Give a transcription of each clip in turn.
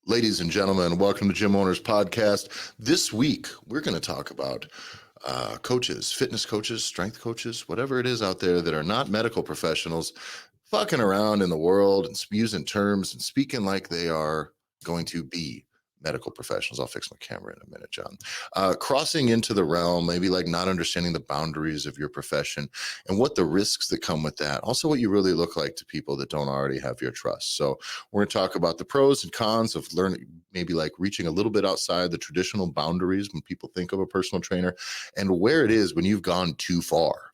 Ladies and gentlemen, welcome to Gym Owners Podcast. This week, we're going to talk about coaches, fitness coaches, strength coaches, whatever it is out there that are not medical professionals, fucking around in the world and using terms and speaking like they are going to be medical professionals. I'll fix my camera in a minute, John. Crossing into the realm, maybe like not understanding the boundaries of your profession and what the risks that come with that. Also, what you really look like to people that don't already have your trust. So we're going to talk about the pros and cons of learning, maybe like reaching a little bit outside the traditional boundaries when people think of a personal trainer, and where it is when you've gone too far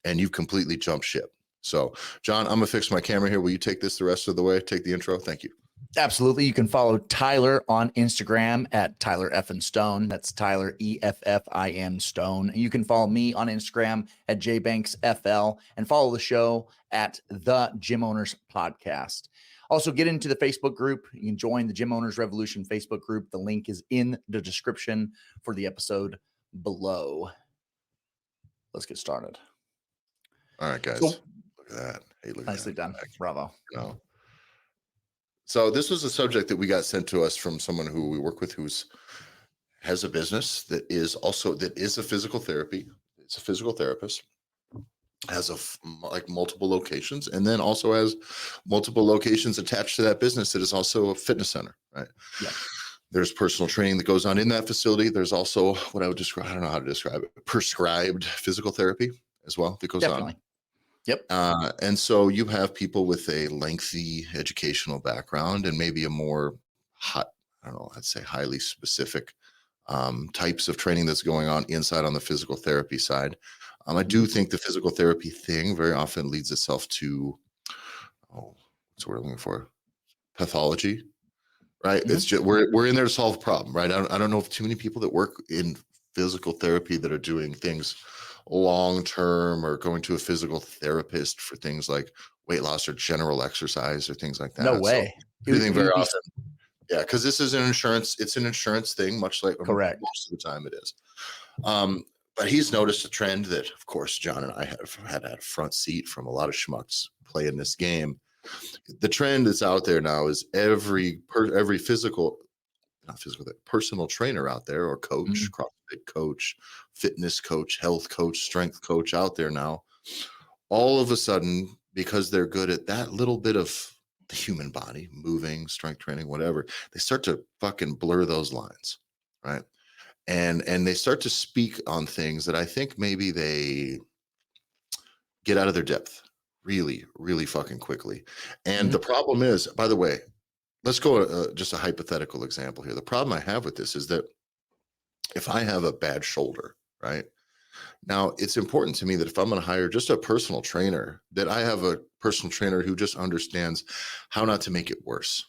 and you've completely jumped ship. So, John, I'm going to fix my camera here. Will you take this the rest of the way? Take the intro. Thank you. Absolutely. You can follow Tyler on Instagram at Tyler Effin Stone. That's Tyler EFFIN Stone. You can follow me on Instagram at JBanksFL and follow the show at the Gym Owners Podcast. Also, get into the Facebook group. You can join the Gym Owners Revolution Facebook group. The link is in the description for the episode below. Let's get started. All right, guys. Look at that. Hey, look at nicely that. Done. Bravo. So this was a subject that we got sent to us from someone who we work with has a business that is a physical therapy. It's a physical therapist, has multiple locations, and then also has multiple locations attached to that business that is also a fitness center, right? Yeah. There's personal training that goes on in that facility. There's also what I would describe, I don't know how to describe it, prescribed physical therapy as well that goes on. Yep. And so you have people with a lengthy educational background and maybe a more I'd say highly specific types of training that's going on inside on the physical therapy side. I do think the physical therapy thing very often leads itself to, what's the word I'm looking for? Pathology, right? Mm-hmm. It's just, we're in there to solve a problem, right? I don't know if too many people that work in physical therapy that are doing things long-term or going to a physical therapist for things like weight loss or general exercise or things like that. No way. So I think very often, yeah, because this is it's an insurance thing, much like correct. Most of the time it is. But he's noticed a trend that, of course, John and I had a front seat from a lot of schmucks playing this game. The trend that's out there now is every personal trainer out there, or coach, CrossFit coach, fitness coach, health coach, strength coach out there now, all of a sudden, because they're good at that little bit of the human body, moving, strength training, whatever, they start to fucking blur those lines, right? And they start to speak on things that I think maybe they get out of their depth really, really fucking quickly. And the problem is, by the way, let's go just a hypothetical example here. The problem I have with this is that if I have a bad shoulder, right? Now, it's important to me that if I'm going to hire just a personal trainer, that I have a personal trainer who just understands how not to make it worse.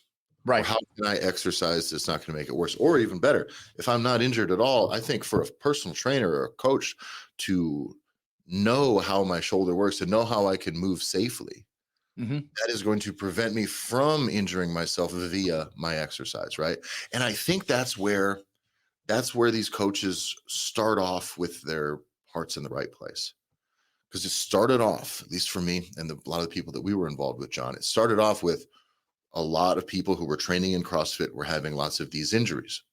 Right. Or how can I exercise that's not going to make it worse? Or even better, if I'm not injured at all, I think for a personal trainer or a coach to know how my shoulder works and know how I can move safely, that is going to prevent me from injuring myself via my exercise, right? And I think that's where these coaches start off with their hearts in the right place. Because it started off, at least for me and a lot of the people that we were involved with, John, it started off with a lot of people who were training in CrossFit were having lots of these injuries.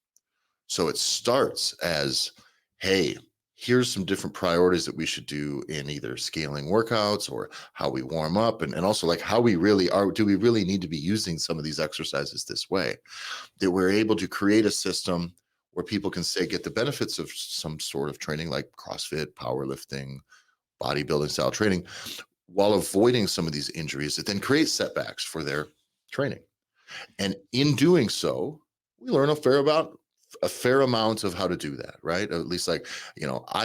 So it starts as, hey, here's some different priorities that we should do in either scaling workouts or how we warm up, and also like how we really are. Do we really need to be using some of these exercises this way? That we're able to create a system where people can get the benefits of some sort of training like CrossFit, powerlifting, bodybuilding style training, while avoiding some of these injuries that then create setbacks for their training. And in doing so, we learn a fair amount of how to do that, right? At least I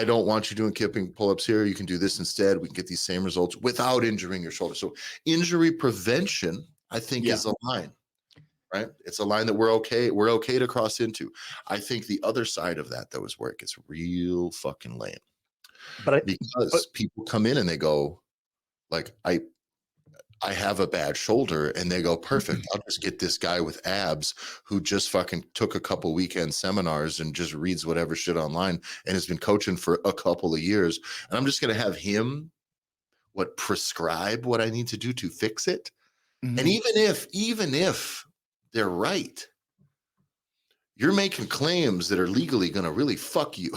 don't want you doing kipping pull-ups here. You can do this instead. We can get these same results without injuring your shoulder. So injury prevention, I think, is a line, right? It's a line that we're okay to cross into. I think the other side of that, though, is where it gets real fucking lame. Because people come in and they go, like, I have a bad shoulder, and they go, perfect. I'll just get this guy with abs who just fucking took a couple weekend seminars and just reads whatever shit online and has been coaching for a couple of years. And I'm just going to have him prescribe what I need to do to fix it. And even if they're right, you're making claims that are legally going to really fuck you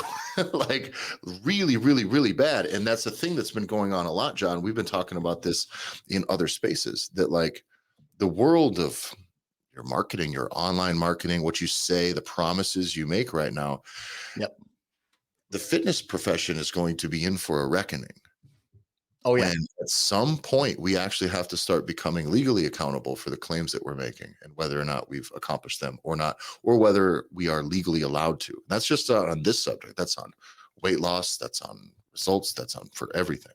like really, really, really bad. And that's the thing that's been going on a lot, John. We've been talking about this in other spaces, that like the world of your marketing, your online marketing, what you say, the promises you make right now, Yep. the fitness profession is going to be in for a reckoning. Oh yeah. When at some point we actually have to start becoming legally accountable for the claims that we're making and whether or not we've accomplished them or not, or whether we are legally allowed to. That's just on this subject. That's on weight loss. That's on results. That's on for everything.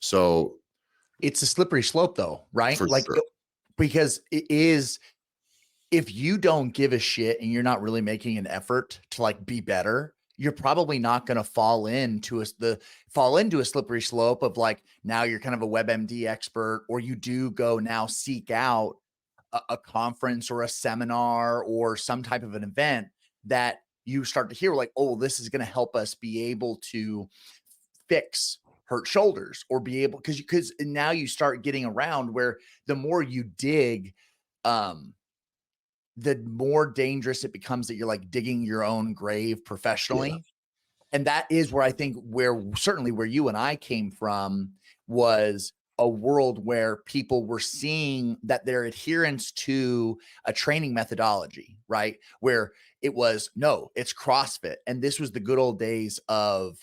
So It's a slippery slope though, right? for Like, sure. because it is, if you don't give a shit and you're not really making an effort to like be better, you're probably not going to fall into a slippery slope of like, now you're kind of a WebMD expert, or you do go now seek out a conference or a seminar or some type of an event that you start to hear like, oh, this is going to help us be able to fix hurt shoulders, or be able, because now you start getting around where the more you dig, the more dangerous it becomes that you're like digging your own grave professionally. Yeah. And that is where I think certainly where you and I came from was a world where people were seeing that their adherence to a training methodology, right? Where it was, no, it's CrossFit. And this was the good old days of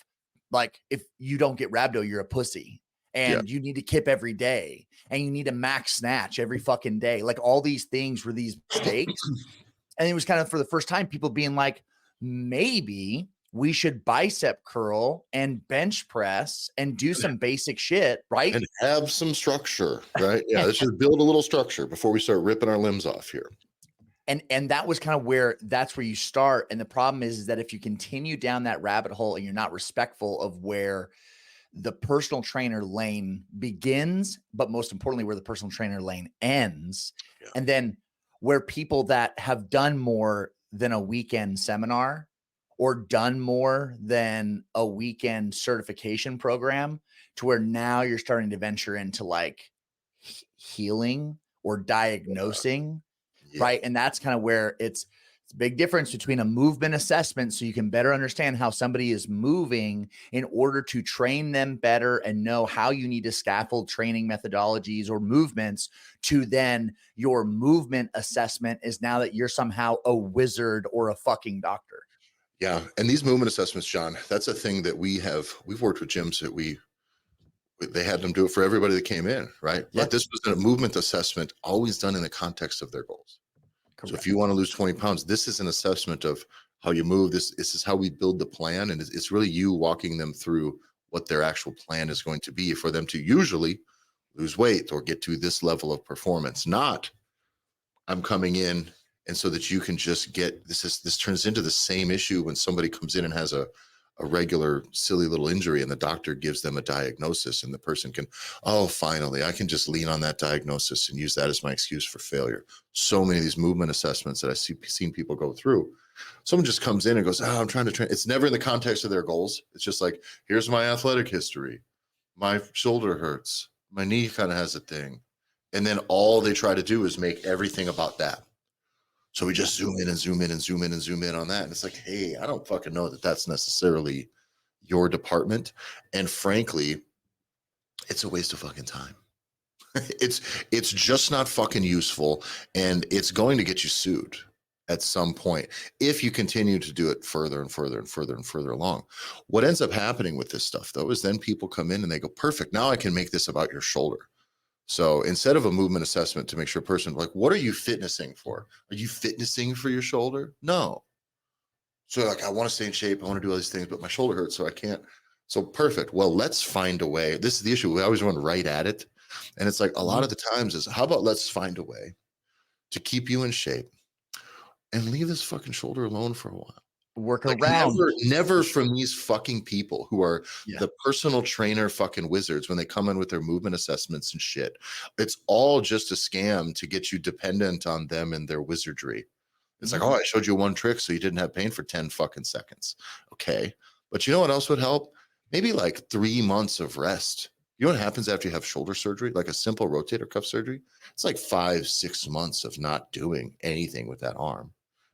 like, if you don't get rhabdo, you're a pussy, Yeah. and you need to kip every day, and you need to max snatch every fucking day. Like all these things were these mistakes. And it was kind of for the first time, people being like, maybe we should bicep curl and bench press and do some basic shit, right? And have some structure, right? Yeah. Let's just build a little structure before we start ripping our limbs off here. And that was kind of that's where you start. And the problem is that if you continue down that rabbit hole and you're not respectful of where the personal trainer lane begins, but most importantly, where the personal trainer lane ends, Yeah. and then where people that have done more than a weekend seminar or done more than a weekend certification program, to where now you're starting to venture into like healing or diagnosing. Yeah. Right. And that's kind of where it's a big difference between a movement assessment, so you can better understand how somebody is moving in order to train them better and know how you need to scaffold training methodologies or movements, to then your movement assessment is now that you're somehow a wizard or a fucking doctor. Yeah. And these movement assessments, John, that's a thing that we've worked with gyms that they had them do it for everybody that came in, right? Yeah. But this was a movement assessment always done in the context of their goals. Correct. So if you want to lose 20 pounds, this is an assessment of how you move. This is how we build the plan. And it's really you walking them through what their actual plan is going to be for them to usually lose weight or get to this level of performance. Not, I'm coming in, and so that you can just get this turns into the same issue when somebody comes in and has a regular silly little injury, and the doctor gives them a diagnosis, and the person can, oh, finally, I can just lean on that diagnosis and use that as my excuse for failure. So many of these movement assessments that I've seen people go through, someone just comes in and goes, oh, I'm trying to train. It's never in the context of their goals. It's just like, here's my athletic history. My shoulder hurts. My knee kind of has a thing. And then all they try to do is make everything about that. So we just zoom in and zoom in and zoom in and zoom in on that. And it's like, hey, I don't fucking know that that's necessarily your department. And frankly, it's a waste of fucking time. It's just not fucking useful. And it's going to get you sued at some point if you continue to do it further and further and further and further along. What ends up happening with this stuff, though, is then people come in and they go, perfect, now I can make this about your shoulder. So instead of a movement assessment to make sure a person, like, what are you fitnessing for? Are you fitnessing for your shoulder? No. So like, I want to stay in shape. I want to do all these things, but my shoulder hurts, so I can't. So perfect. Well, let's find a way. This is the issue. We always run right at it. And it's like a lot of the times is, how about let's find a way to keep you in shape and leave this fucking shoulder alone for a while. Work Like around. never from these fucking people who are Yeah. the personal trainer fucking wizards when they come in with their movement assessments and shit. It's all just a scam to get you dependent on them and their wizardry. It's like, oh, I showed you one trick so you didn't have pain for 10 fucking seconds. Okay. But you know what else would help? Maybe like 3 months of rest. You know what happens after you have shoulder surgery, like a simple rotator cuff surgery? It's like 5-6 months of not doing anything with that arm.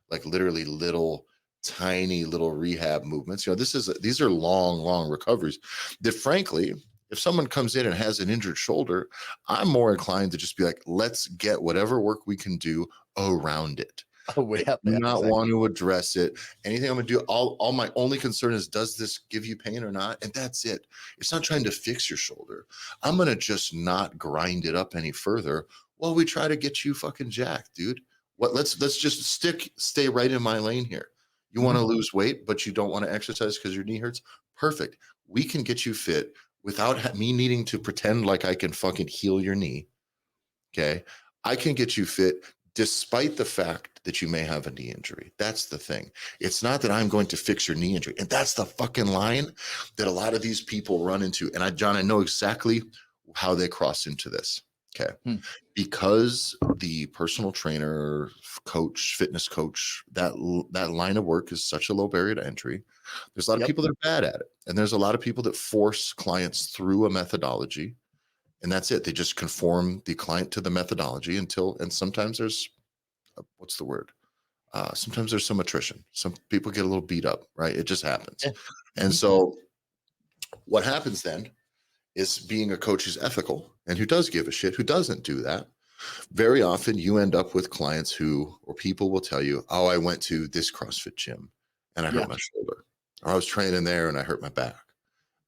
like literally little tiny little rehab movements. These are long recoveries that frankly, if someone comes in and has an injured shoulder, I'm more inclined to just be like, let's get whatever work we can do around it. Oh, we I have do that. not Exactly. want to address it. Anything I'm gonna do, all my only concern is, does this give you pain or not? And that's it. It's not trying to fix your shoulder. I'm gonna just not grind it up any further while we try to get you fucking jacked, dude. Let's just stay right in my lane here. You want to lose weight, but you don't want to exercise because your knee hurts? Perfect. We can get you fit without me needing to pretend like I can fucking heal your knee. Okay. I can get you fit despite the fact that you may have a knee injury. That's the thing. It's not that I'm going to fix your knee injury. And that's the fucking line that a lot of these people run into. And John, I know exactly how they cross into this. Okay. Because the personal trainer, coach, fitness coach, that line of work is such a low barrier to entry. There's a lot of people that are bad at it. And there's a lot of people that force clients through a methodology, and that's it. They just conform the client to the methodology and sometimes there's what's the word? Sometimes there's some attrition. Some people get a little beat up, right? It just happens. Yeah. And so what happens then is, being a coach who's ethical and who does give a shit, who doesn't do that, very often you end up with clients or people will tell you, oh, I went to this CrossFit gym and I hurt my shoulder, or I was training there and I hurt my back.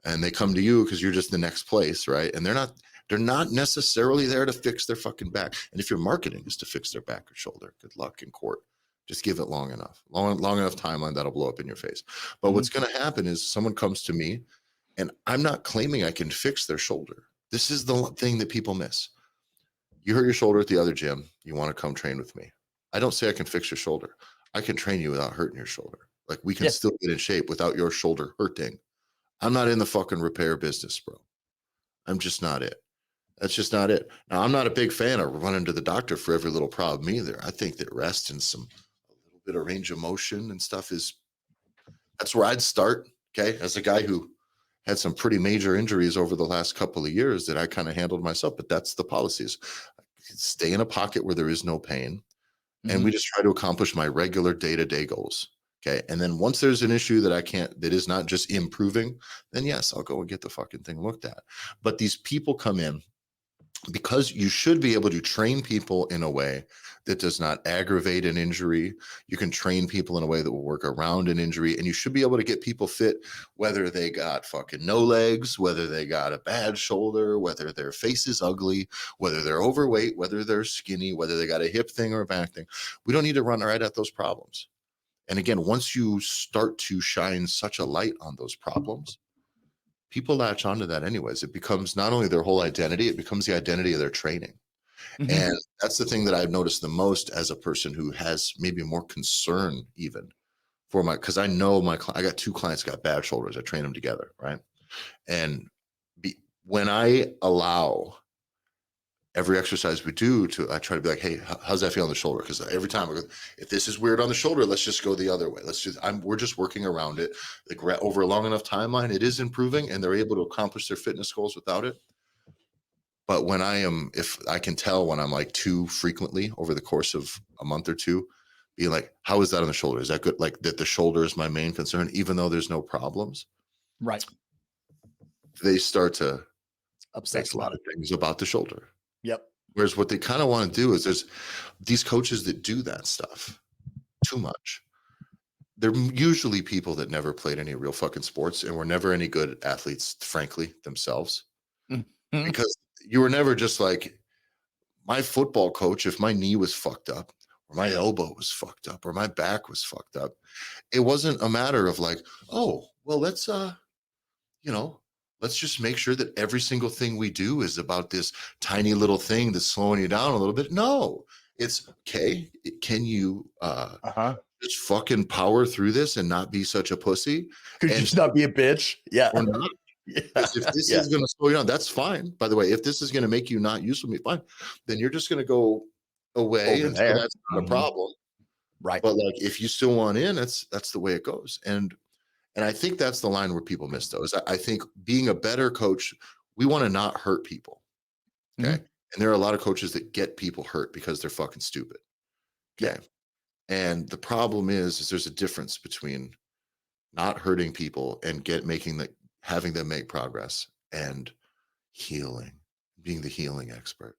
And they come to you because you're just the next place, right? And they're not necessarily there to fix their fucking back. And if your marketing is to fix their back or shoulder, good luck in court. Just give it long enough timeline, that'll blow up in your face. But what's going to happen is someone comes to me, and I'm not claiming I can fix their shoulder. This is the thing that people miss. You hurt your shoulder at the other gym. You want to come train with me. I don't say I can fix your shoulder. I can train you without hurting your shoulder. Like, we can still get in shape without your shoulder hurting. I'm not in the fucking repair business, bro. I'm just not it. That's just not it. Now, I'm not a big fan of running to the doctor for every little problem either. I think that rest and a little bit of range of motion and stuff that's where I'd start. Okay. As a guy who had some pretty major injuries over the last couple of years that I kind of handled myself, but that's the policies. Stay in a pocket where there is no pain. And we just try to accomplish my regular day-to-day goals. Okay. And then once there's an issue that is not just improving, then yes, I'll go and get the fucking thing looked at. But these people come in because you should be able to train people in a way that does not aggravate an injury. You can train people in a way that will work around an injury, and you should be able to get people fit, whether they got fucking no legs, whether they got a bad shoulder, whether their face is ugly, whether they're overweight, whether they're skinny, whether they got a hip thing or a back thing. We don't need to run right at those problems. And again, once you start to shine such a light on those problems, people latch onto that anyways. It becomes not only their whole identity, it becomes the identity of their training. And that's the thing that I've noticed the most as a person who has maybe more concern even for because I know I got two clients got bad shoulders. I train them together, right? And when I allow every exercise we do I try to be like, hey, how's that feel on the shoulder? Because every time I go, if this is weird on the shoulder, let's just go the other way. We're just working around it. Like, over a long enough timeline, it is improving, and they're able to accomplish their fitness goals without it. But if I can tell when I'm like too frequently over the course of a month or two, being like, how is that on the shoulder? Is that good? Like, that the shoulder is my main concern, even though there's no problems. Right. They start to obsess a lot of things about the shoulder. Yep. Whereas what they kind of want to do is, there's these coaches that do that stuff too much. They're usually people that never played any real fucking sports and were never any good athletes, frankly, themselves. Because you were never just like, my football coach, if my knee was fucked up or my elbow was fucked up or my back was fucked up, it wasn't a matter of like, oh, well, let's just make sure that every single thing we do is about this tiny little thing that's slowing you down a little bit. No, it's okay. Can you just fucking power through this and not be such a pussy? Could you just not be a bitch? Yeah. Or not. If this is going to slow you down, that's fine. By the way, if this is going to make you not useful to me, fine. Then you're just going to go away until that's not a problem. Right. But like, if you still want in, that's the way it goes. And I think that's the line where people miss those. I think being a better coach, we want to not hurt people. Okay. And there are a lot of coaches that get people hurt because they're fucking stupid. Okay. And the problem is there's a difference between not hurting people and having them make progress and healing, being the healing expert.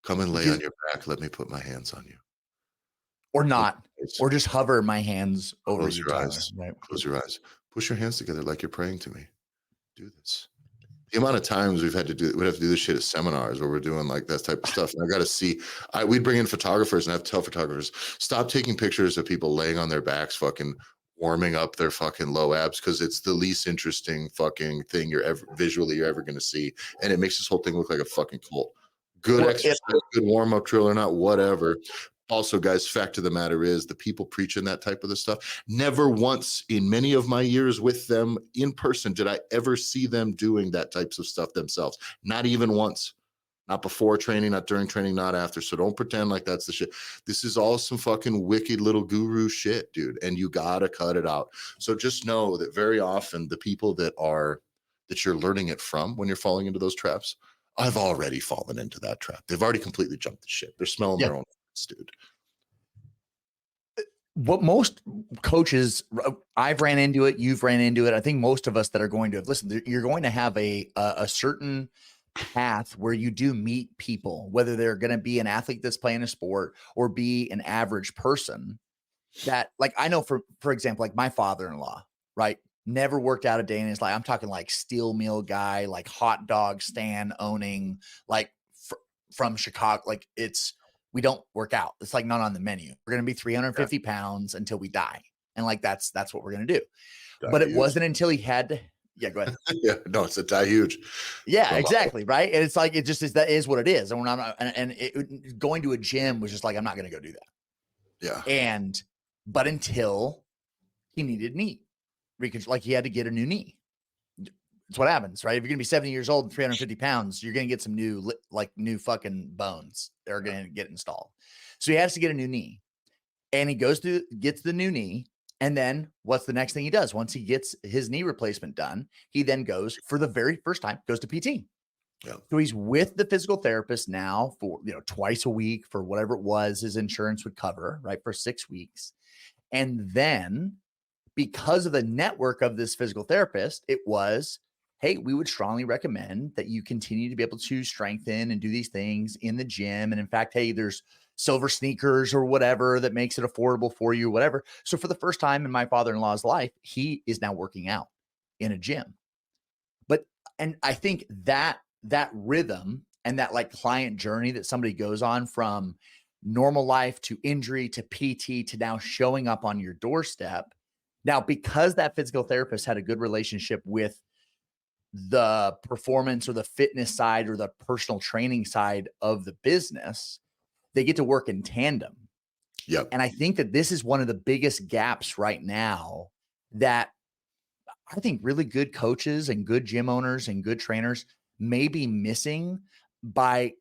Come and lay on your back. Let me put my hands on you. Or Close not, your eyes. or just hover my hands over Close you, your Tyler. eyes. Right. Close your eyes. Push your hands together like you're praying to me. Do this. The amount of times we'd have to do this shit at seminars where we're doing like that type of stuff. And I got to see, we'd bring in photographers and I have to tell photographers, stop taking pictures of people laying on their backs, fucking warming up their fucking low abs. Cause it's the least interesting fucking thing you're ever going to see. And it makes this whole thing look like a fucking cult. Good exercise, good warm up drill or not, whatever. Also, guys, fact of the matter is the people preaching that type of the stuff, never once in many of my years with them in person did I ever see them doing that types of stuff themselves. Not even once. Not before training, not during training, not after. So don't pretend like that's the shit. This is all some fucking wicked little guru shit, dude. And you gotta cut it out. So just know that very often the people that you're learning it from when you're falling into those traps, I've already fallen into that trap. They've already completely jumped the ship. They're smelling their own farts, dude. What most coaches, I've ran into it, you've ran into it. I think most of us that are going to listen, you're going to have a certain path where you do meet people, whether they're going to be an athlete that's playing a sport or be an average person that, like, I know for example, like my father-in-law, right? Never worked out a day in his life. I'm talking like steel mill guy, like hot dog stand owning, like from Chicago. Like we don't work out. It's like not on the menu. We're going to be 350 pounds until we die. And like, that's what we're going to do. But it wasn't until he had to, yeah, go ahead. Yeah, no, it's a die huge. Yeah, exactly. Right. And it's like, it just is, that is what it is. And when going to a gym was just like, I'm not going to go do that. Yeah. But until he needed knee, like he had to get a new knee. It's what happens, right? If you're going to be 70 years old and 350 pounds, you're going to get some new fucking bones that are going to get installed. So he has to get a new knee, and he gets the new knee. And then what's the next thing he does? Once he gets his knee replacement done, he then goes for the very first time, goes to PT. Yeah. So he's with the physical therapist now for, twice a week for whatever it was his insurance would cover, right? For 6 weeks. And then because of the network of this physical therapist, it was, hey, we would strongly recommend that you continue to be able to strengthen and do these things in the gym. And in fact, hey, there's silver sneakers or whatever that makes it affordable for you, whatever. So for the first time in my father-in-law's life, he is now working out in a gym. And I think that rhythm and that like client journey that somebody goes on from normal life to injury to PT to now showing up on your doorstep. Now, because that physical therapist had a good relationship with the performance or the fitness side or the personal training side of the business, they get to work in tandem. Yep. And I think that this is one of the biggest gaps right now that I think really good coaches and good gym owners and good trainers may be missing by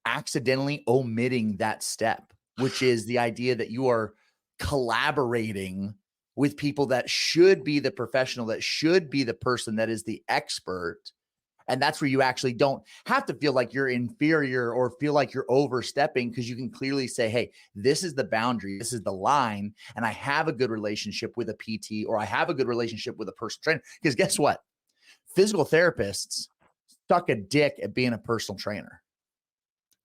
accidentally omitting that step, which is the idea that you are collaborating with people that should be the professional, that should be the person that is the expert. And that's where you actually don't have to feel like you're inferior or feel like you're overstepping, because you can clearly say, hey, this is the boundary, this is the line, and I have a good relationship with a PT or I have a good relationship with a personal trainer. Because guess what? Physical therapists suck a dick at being a personal trainer.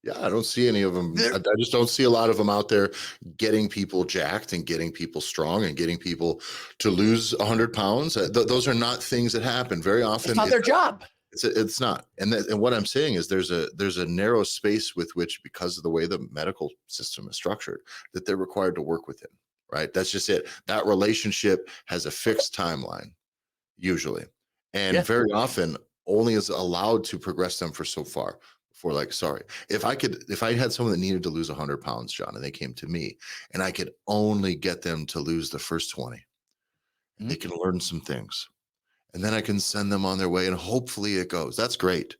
Yeah, I don't see any of them. I just don't see a lot of them out there getting people jacked and getting people strong and getting people to lose 100 pounds. Those are not things that happen very often. It's not their job. It's not. And what I'm saying is there's a narrow space with which, because of the way the medical system is structured, that they're required to work within, right? That's just it. That relationship has a fixed timeline, usually. And very often only is allowed to progress them for so far. For like, sorry, if I had someone that needed to lose 100 pounds, John, and they came to me and I could only get them to lose the first 20, they can learn some things and then I can send them on their way and hopefully it goes. That's great.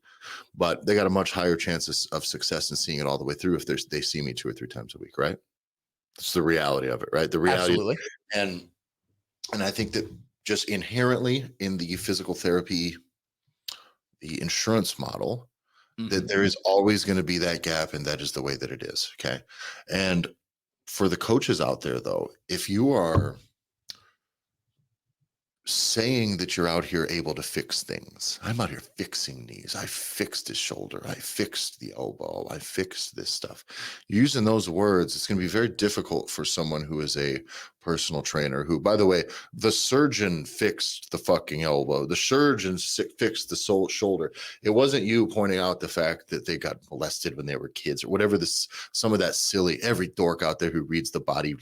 But they got a much higher chance of success in seeing it all the way through if they see me 2 or 3 times a week, right? That's the reality of it, right? The reality. Absolutely. And I think that just inherently in the physical therapy, the insurance model, that there is always going to be that gap, and that is the way that it is. Okay. And for the coaches out there, though, if you are saying that you're out here able to fix things, I'm out here fixing knees. I fixed his shoulder. I fixed the elbow. I fixed this stuff. Using those words, it's going to be very difficult for someone who is a personal trainer who, by the way, the surgeon fixed the fucking elbow. The surgeon fixed the shoulder. It wasn't you pointing out the fact that they got molested when they were kids or whatever this, some of that silly, every dork out there who reads the body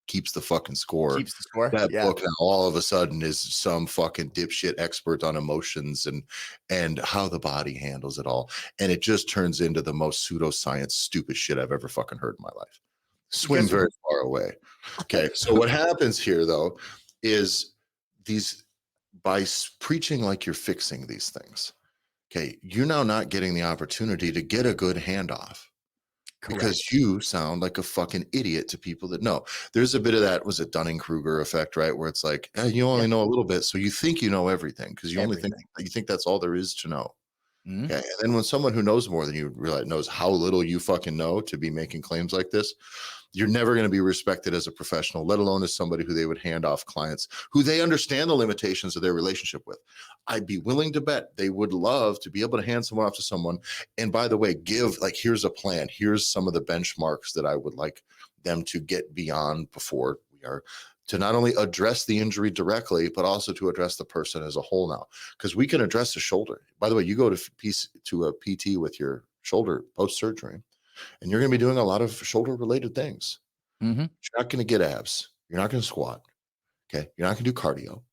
keeps the fucking score. Keeps the score. That book now all of a sudden is some fucking dipshit expert on emotions and how the body handles it all. And it just turns into the most pseudoscience stupid shit I've ever fucking heard in my life. Swim very far away. Okay. So what happens here though is by preaching like you're fixing these things, okay, you're now not getting the opportunity to get a good handoff. Correct. Because you sound like a fucking idiot to people that know. There's a bit of that, was it Dunning-Kruger effect, right? Where it's like, you only know a little bit, so you think you know everything because you only think that's all there is to know. Mm-hmm. Okay. And then when someone who knows more than you realize knows how little you fucking know to be making claims like this, you're never going to be respected as a professional, let alone as somebody who they would hand off clients who they understand the limitations of their relationship with. I'd be willing to bet they would love to be able to hand someone off to someone. And by the way, give like, here's a plan. Here's some of the benchmarks that I would like them to get beyond before we are to not only address the injury directly, but also to address the person as a whole now, because we can address the shoulder. By the way, you go to a PT with your shoulder post-surgery, and you're going to be doing a lot of shoulder related things. Mm-hmm. You're not going to get abs. You're not going to squat. Okay. You're not going to do cardio.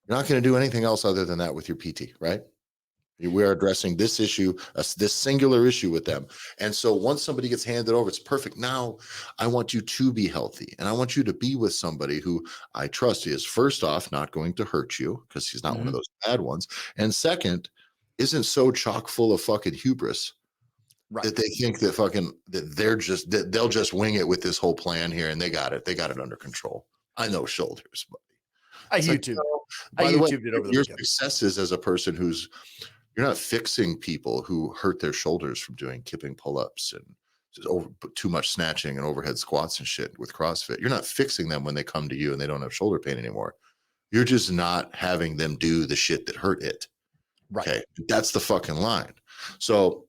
You're not going to do anything else other than that with your PT, right? We're addressing this issue, this singular issue with them. And so once somebody gets handed over, it's perfect. Now I want you to be healthy and I want you to be with somebody who I trust is first off, not going to hurt you because he's not one of those bad ones. And second, isn't so chock full of fucking hubris. Right. That they think that they'll just wing it with this whole plan here and they got it under control. I know shoulders, buddy. I YouTube. By the way, your successes as a person you're not fixing people who hurt their shoulders from doing kipping pull-ups and just too much snatching and overhead squats and shit with CrossFit. You're not fixing them when they come to you and they don't have shoulder pain anymore. You're just not having them do the shit that hurt it. Right. Okay. That's the fucking line. So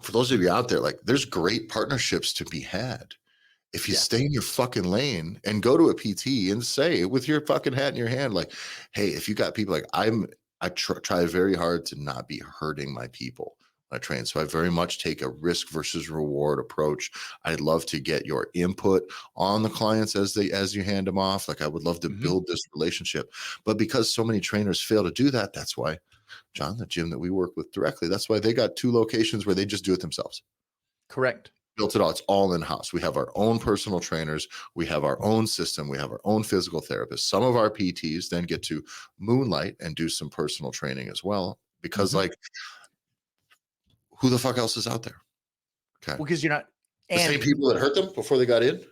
for those of you out there, like there's great partnerships to be had. If you stay in your fucking lane and go to a PT and say with your fucking hat in your hand, like, hey, if you got people like I try very hard to not be hurting my people when I train. So I very much take a risk versus reward approach. I'd love to get your input on the clients as you hand them off. Like I would love to build this relationship, but because so many trainers fail to do that, that's why John, the gym that we work with directly, that's why they got 2 locations where they just do it themselves. Correct. Built it all. It's all in-house. We have our own personal trainers. We have our own system. We have our own physical therapists. Some of our PTs then get to moonlight and do some personal training as well, because like who the fuck else is out there? Okay. Well, because you're not the same people that hurt them before they got in.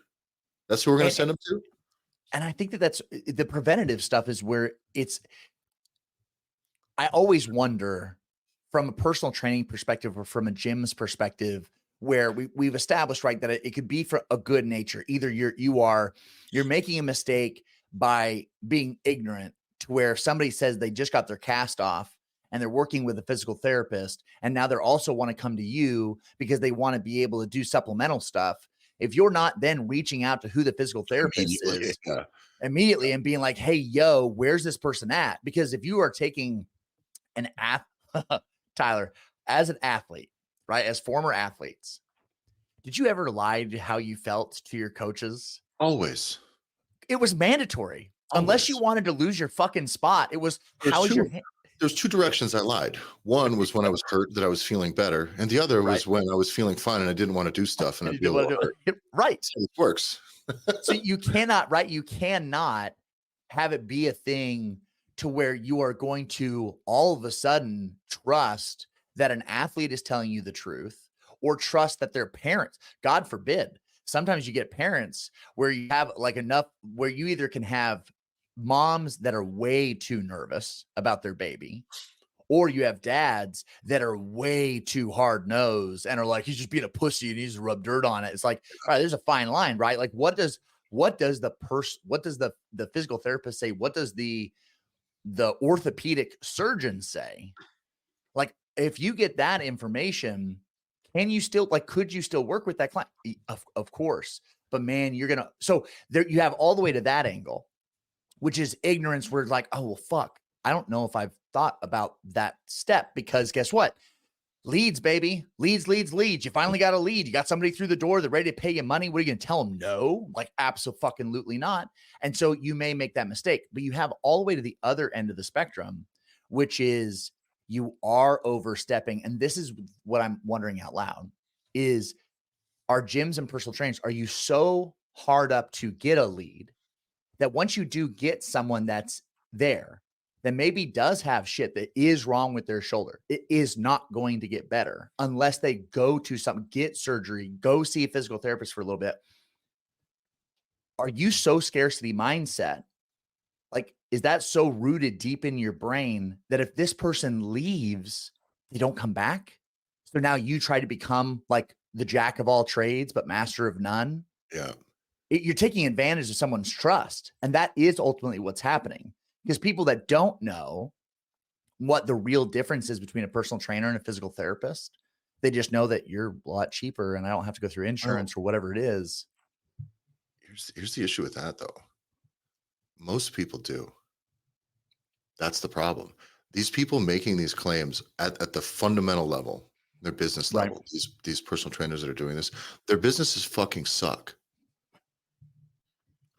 That's who we're going to send them to. And I think that's the preventative stuff is where I always wonder from a personal training perspective or from a gym's perspective, where we've established, right, that it could be for a good nature. Either you're making a mistake by being ignorant to where somebody says they just got their cast off and they're working with a physical therapist. And now they're also want to come to you because they want to be able to do supplemental stuff. If you're not then reaching out to who the physical therapist is immediately and being like, hey, yo, where's this person at? Because if you are taking an Tyler, as an athlete, right, as former athletes, did you ever lie to how you felt to your coaches? Always. It was mandatory. Always. Unless you wanted to lose your fucking spot. It was, there's 2 directions I lied. One was when I was hurt that I was feeling better. And the other was when I was feeling fine and I didn't want to do stuff. And I'd be able to hurt. Right. So it works. So you cannot have it be a thing to where you are going to all of a sudden trust that an athlete is telling you the truth or trust that their parents, God forbid. Sometimes you get parents where you have like enough where you either can have moms that are way too nervous about their baby, Or you have dads that are way too hard nosed and are like, he's just being a pussy and he needs to rub dirt on it. It's like, all right, there's a fine line, right? Like, what does the physical therapist say? What does the orthopedic surgeon say? Like, if you get that information, can you still, like, could you still work with that client? Of course. But man, so there you have all the way to that angle, which is ignorance. Where like, oh, well, fuck. I don't know if I've thought about that step, because guess what? Leads, baby. Leads. You finally got a lead. You got somebody through the door. They're ready to pay you money. What are you going to tell them? No, like, absolutely not. And so you may make that mistake, but you have all the way to the other end of the spectrum, which is you are overstepping. And this is what I'm wondering out loud is, are gyms and personal trainers, are you so hard up to get a lead that once you do get someone that's there, that maybe does have shit that is wrong with their shoulder, it is not going to get better unless they go to get surgery, go see a physical therapist for a little bit? Are you so scarcity mindset? Like, is that so rooted deep in your brain that if this person leaves, they don't come back? So now you try to become like the jack of all trades, but master of none. Yeah. You're taking advantage of someone's trust. And that is ultimately what's happening, because people that don't know what the real difference is between a personal trainer and a physical therapist, they just know that you're a lot cheaper and I don't have to go through insurance or whatever it is. Here's the issue with that, though. Most people do. That's the problem. These people making these claims at the fundamental level, their business Right. level, these personal trainers that are doing this, their businesses fucking suck.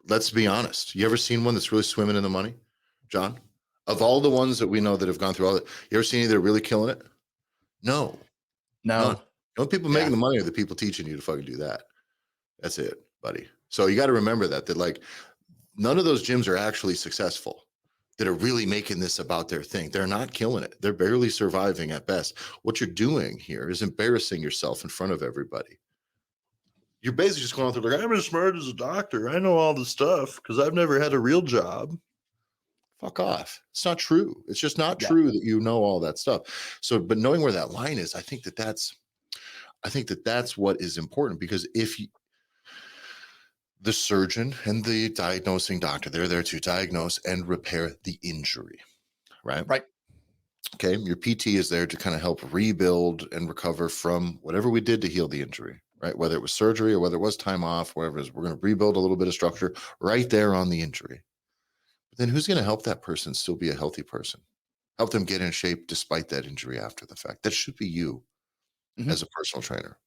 Let's be honest. You ever seen one that's really swimming in the money, John? Of all the ones that we know that have gone through all that, you ever seen any that are really killing it? No. No. The only people making the money are the people teaching you to fucking do that. That's it, buddy. So you got to remember that like none of those gyms are actually successful, that are really making this about their thing. They're not killing it. They're barely surviving at best. What you're doing here is embarrassing yourself in front of everybody. You're basically just going out there like, I'm as smart as a doctor. I know all the stuff because I've never had a real job. Fuck off. It's not true. It's just not true that you know all that stuff. So, but knowing where that line is, I think that's what is important, because if the surgeon and the diagnosing doctor, they're there to diagnose and repair the injury, right? Right. Okay. Your PT is there to kind of help rebuild and recover from whatever we did to heal the injury, right? Whether it was surgery or whether it was time off, whatever it is, we're going to rebuild a little bit of structure right there on the injury. But then who's going to help that person still be a healthy person? Help them get in shape despite that injury after the fact. That should be you as a personal trainer.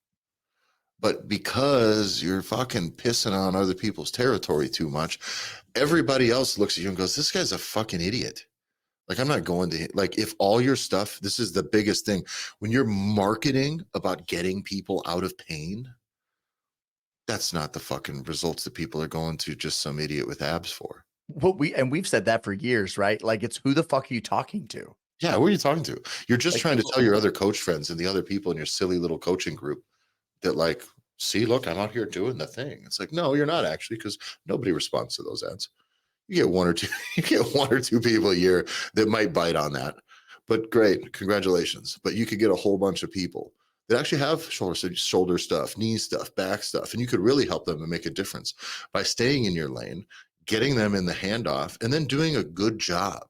But because you're fucking pissing on other people's territory too much, everybody else looks at you and goes, this guy's a fucking idiot. Like, I'm not going to, like, if all your stuff, this is the biggest thing. When you're marketing about getting people out of pain, that's not the fucking results that people are going to just some idiot with abs for. Well, we've said that for years, right? Like, it's who the fuck are you talking to? Yeah, who are you talking to? You're just Like, trying to tell your other coach friends and the other people in your silly little coaching group that, like, see, look, I'm out here doing the thing. It's like, no, you're not actually, because nobody responds to those ads. You get one or two people a year that might bite on that. But great, congratulations. But you could get a whole bunch of people that actually have shoulder stuff, knee stuff, back stuff, and you could really help them and make a difference by staying in your lane, getting them in the handoff, and then doing a good job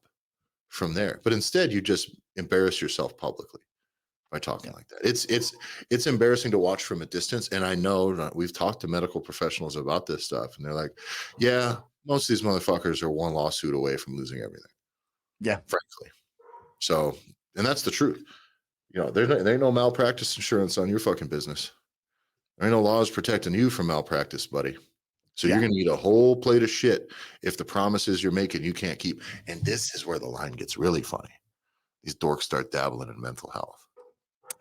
from there. But instead, you just embarrass yourself publicly by talking like that. It's embarrassing to watch from a distance. And I know we've talked to medical professionals about this stuff, and they're like, yeah, most of these motherfuckers are one lawsuit away from losing everything. Yeah. Frankly. So, and that's the truth. You know, there ain't no malpractice insurance on your fucking business. There ain't no laws protecting you from malpractice, buddy. So you're going to eat a whole plate of shit if the promises you're making you can't keep. And this is where the line gets really funny. These dorks start dabbling in mental health.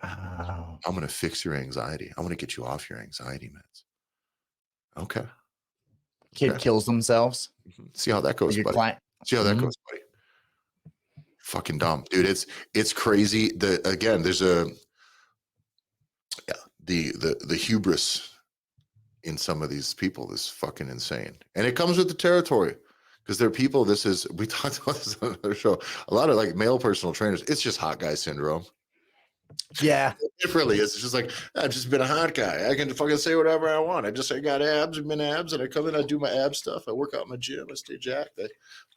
Oh. I'm going to fix your anxiety. I want to get you off your anxiety meds. Okay. Kid kills themselves. See how that goes, buddy. See how that goes, buddy. Fucking dumb, dude. It's crazy. Again, there's the hubris in some of these people is fucking insane, and it comes with the territory. Because there are people, we talked about this on another show. A lot of like male personal trainers, it's just hot guy syndrome. Yeah. It really is. It's just like, I've just been a hot guy. I can fucking say whatever I want. I got abs, I've been abs, and I come in, I do my ab stuff. I work out in my gym, I stay jacked.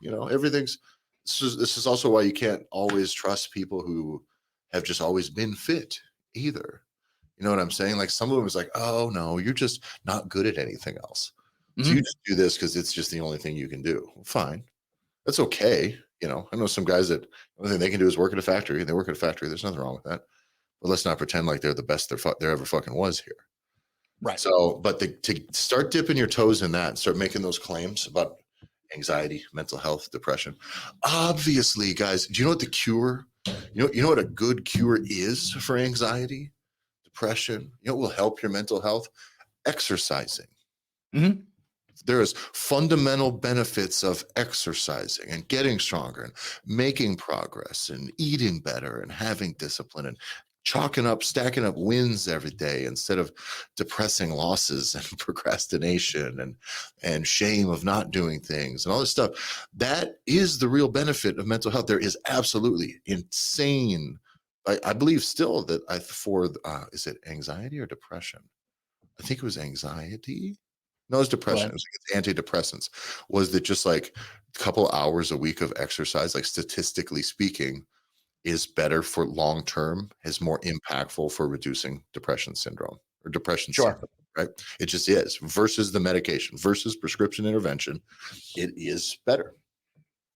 Everything's, this is also why you can't always trust people who have just always been fit either. You know what I'm saying? Like some of them is like, oh no, you're just not good at anything else. So you just do this because it's just the only thing you can do. Fine. That's okay. I know some guys that the only thing they can do is work at a factory. They work at a factory. There's nothing wrong with that. But let's not pretend like they're the best there ever fucking was here. Right. So, but to start dipping your toes in that and start making those claims about anxiety, mental health, depression. Obviously, guys, do you know what the cure? You know what a good cure is for anxiety, depression? You know what will help your mental health? Exercising. There is fundamental benefits of exercising and getting stronger and making progress and eating better and having discipline and stacking up wins every day instead of depressing losses and procrastination and shame of not doing things and all this stuff. That is the real benefit of mental health. There is absolutely insane. I believe still that is it anxiety or depression? I think it was anxiety. No, it's depression. It was like antidepressants. Was that just like a couple hours a week of exercise, like statistically speaking, is better for long term, is more impactful for reducing depression syndrome or depression syndrome, right? It just is versus the medication versus prescription intervention. It is better.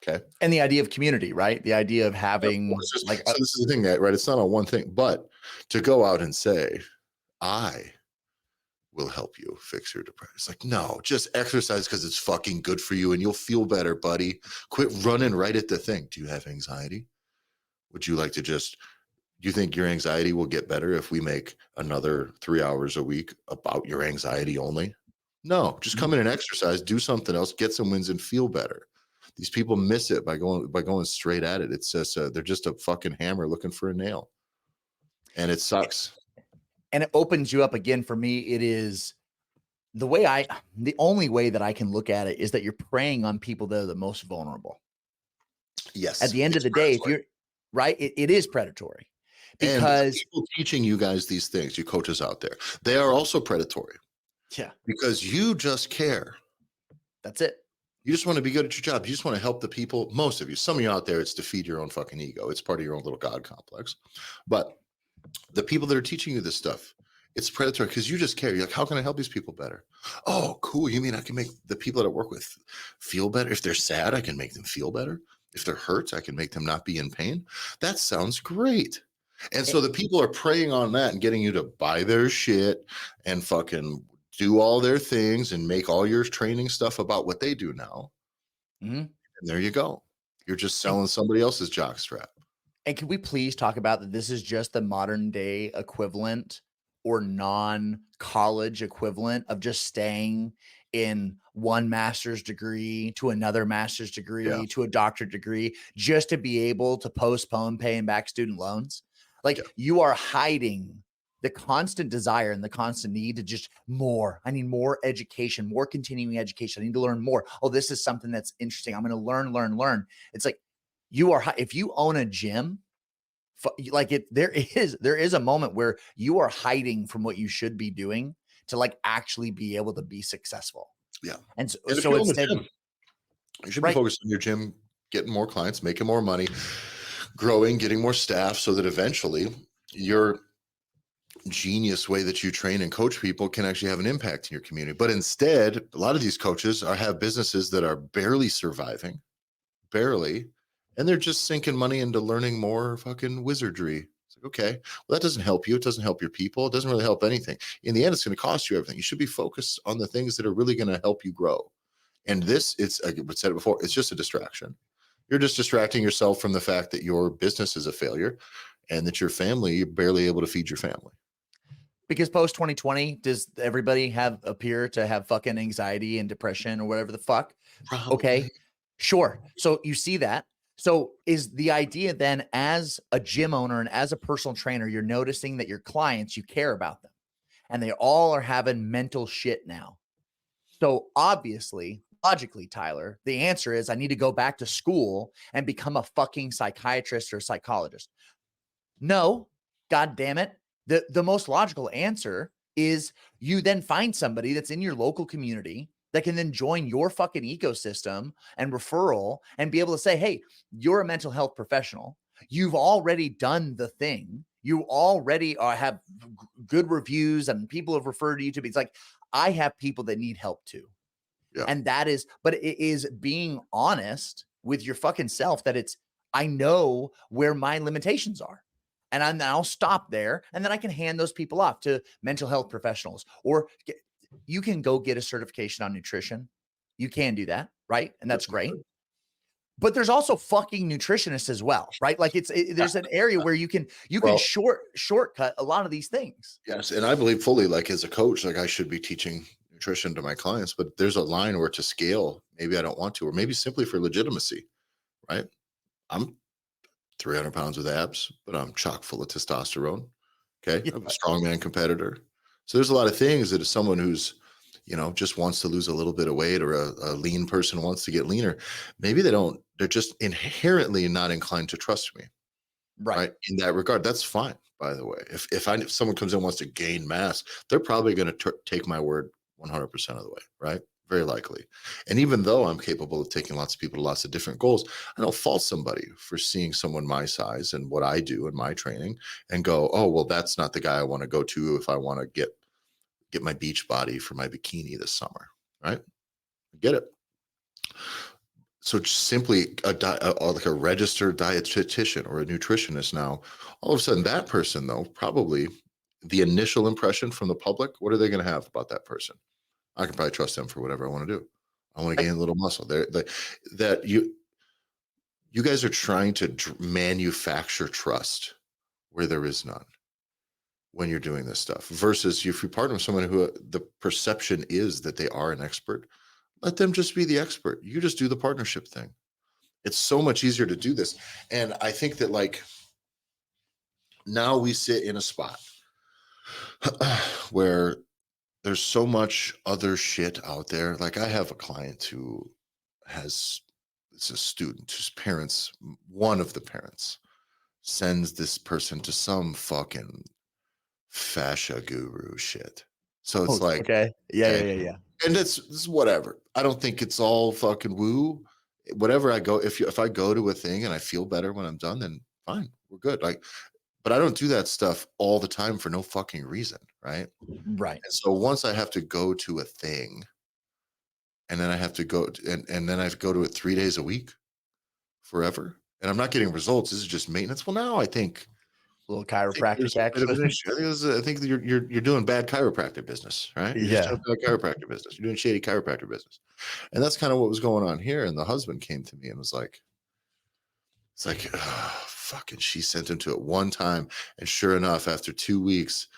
Okay. And the idea of community, right? The idea of having so this is the thing, right? It's not on one thing, but to go out and say, I will help you fix your depression. It's like, no, just exercise because it's fucking good for you and you'll feel better, buddy. Quit running right at the thing. Do you have anxiety? Would you like to do you think your anxiety will get better if we make another 3 hours a week about your anxiety only? No, just come in and exercise, do something else, get some wins and feel better. These people miss it by going straight at it. It's just they're just a fucking hammer looking for a nail. And it sucks. And it opens you up again. For me, it is the only way that I can look at it is that you're preying on people that are the most vulnerable. Yes. At the end of the day, if you're right, it is predatory because people teaching you guys these things, you coaches out there, they are also predatory. Yeah. Because you just care. That's it. You just want to be good at your job. You just want to help the people. Most of you, some of you out there, it's to feed your own fucking ego. It's part of your own little God complex. But the people that are teaching you this stuff, it's predatory because you just care. You're like, how can I help these people better? Oh, cool. You mean I can make the people that I work with feel better? If they're sad, I can make them feel better. If they're hurt, I can make them not be in pain. That sounds great. And so the people are preying on that and getting you to buy their shit and fucking do all their things and make all your training stuff about what they do now. And there you go. You're just selling somebody else's jockstrap. And can we please talk about that this is just the modern day equivalent or non-college equivalent of just staying in one master's degree to another master's degree to a doctorate degree just to be able to postpone paying back student loans? Like you are hiding the constant desire and the constant need to just more. I need more education, more continuing education. I need to learn more. Oh, this is something that's interesting. I'm going to learn. It's like if you own a gym, there is a moment where you are hiding from what you should be doing to like actually be able to be successful. Yeah. And so instead, you should be focused on your gym, getting more clients, making more money, growing, getting more staff so that eventually your genius way that you train and coach people can actually have an impact in your community. But instead, a lot of these coaches have businesses that are barely surviving, and they're just sinking money into learning more fucking wizardry. It's like, okay, well, that doesn't help you. It doesn't help your people. It doesn't really help anything. In the end, it's going to cost you everything. You should be focused on the things that are really going to help you grow. And this, I said it before, it's just a distraction. You're just distracting yourself from the fact that your business is a failure and that your family, you're barely able to feed your family. Because post 2020, does everybody appear to have fucking anxiety and depression or whatever the fuck? Probably. Okay, sure. So you see that. So is the idea then as a gym owner and as a personal trainer, you're noticing that your clients, you care about them and they all are having mental shit now. So obviously logically, Tyler, the answer is I need to go back to school and become a fucking psychiatrist or psychologist. No, God damn it. The most logical answer is you then find somebody that's in your local community that can then join your fucking ecosystem and referral and be able to say, hey, you're a mental health professional. You've already done the thing. You already have good reviews and people have referred you to me. It's like, I have people that need help too. Yeah. And that is, but it is being honest with your fucking self that it's, I know where my limitations are. And I'll stop there. And then I can hand those people off to mental health professionals, or you can go get a certification on nutrition. You can do that. Right. And that's great. But there's also fucking nutritionists as well, right? Like there's an area where you can shortcut a lot of these things. Yes. And I believe fully, like as a coach, like I should be teaching nutrition to my clients, but there's a line where to scale, maybe I don't want to, or maybe simply for legitimacy, right? I'm 300 pounds with abs, but I'm chock full of testosterone. Okay. Yeah. I'm a strongman competitor. So there's a lot of things that if someone who's, just wants to lose a little bit of weight, or a lean person wants to get leaner, maybe they're just inherently not inclined to trust me. Right. In that regard, that's fine. By the way, if someone comes in and wants to gain mass, they're probably going to take my word 100% of the way. Right. Very likely. And even though I'm capable of taking lots of people to lots of different goals, I don't fault somebody for seeing someone my size and what I do in my training and go, oh, well, that's not the guy I want to go to if I want to get my beach body for my bikini this summer. Right. I get it. So simply like a registered dietitian or a nutritionist now, all of a sudden that person, though, probably the initial impression from the public, what are they going to have about that person? I can probably trust them for whatever I want to do. I want to gain a little muscle. That you guys are trying to manufacture trust where there is none when you're doing this stuff, versus if you partner with someone who the perception is that they are an expert, let them just be the expert. You just do the partnership thing. It's so much easier to do this. And I think that like now we sit in a spot where there's so much other shit out there. Like I have a client who it's a student whose parents, one of the parents sends this person to some fucking fascia guru shit. So it's like, okay. Yeah. And it's whatever. I don't think it's all fucking woo. Whatever I go, if I go to a thing and I feel better when I'm done, then fine, we're good. Like, but I don't do that stuff all the time for no fucking reason, right? Right. And so once I have to go to a thing, and then I have to go and then I have to go to it 3 days a week forever, and I'm not getting results. This is just maintenance. Well, now I think a little chiropractic action. I think that you're doing bad chiropractic business, right? You're just doing bad chiropractic business. You're doing shady chiropractor business, and that's kind of what was going on here. And the husband came to me and was like, "It's like, oh, fucking." She sent him to it one time, and sure enough, after 2 weeks,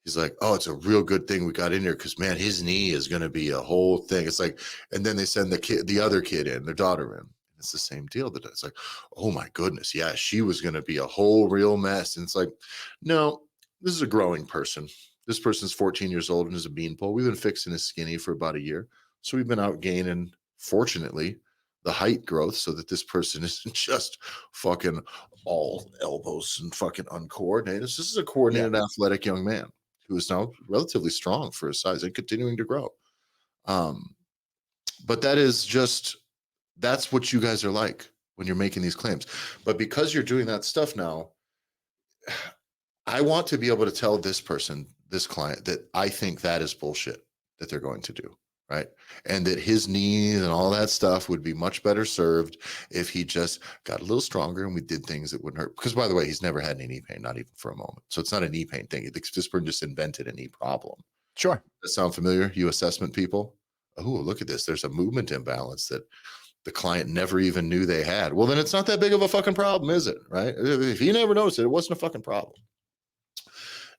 he's like, "Oh, it's a real good thing we got in here because man, his knee is going to be a whole thing." It's like, and then they send the other kid in, their daughter in. It's the same deal. That it's like, oh my goodness, yeah, she was going to be a whole real mess. And it's like, no, this is a growing person. This person's 14 years old and is a beanpole. We've been fixing his skinny for about a year. So we've been out gaining, fortunately, the height growth so that this person isn't just fucking all elbows and fucking uncoordinated. This is a coordinated, athletic young man who is now relatively strong for his size and continuing to grow. But that's what you guys are like when you're making these claims. But because you're doing that stuff now, I want to be able to tell this person, this client, that I think that is bullshit that they're going to do, right? And that his knees and all that stuff would be much better served if he just got a little stronger and we did things that wouldn't hurt. Because by the way, he's never had any knee pain, not even for a moment. So it's not a knee pain thing. This person just invented a knee problem. Sure. Does that sound familiar? You assessment people? Oh, look at this. There's a movement imbalance that the client never even knew they had. Well, then it's not that big of a fucking problem, is it? Right? If he never noticed it, it wasn't a fucking problem.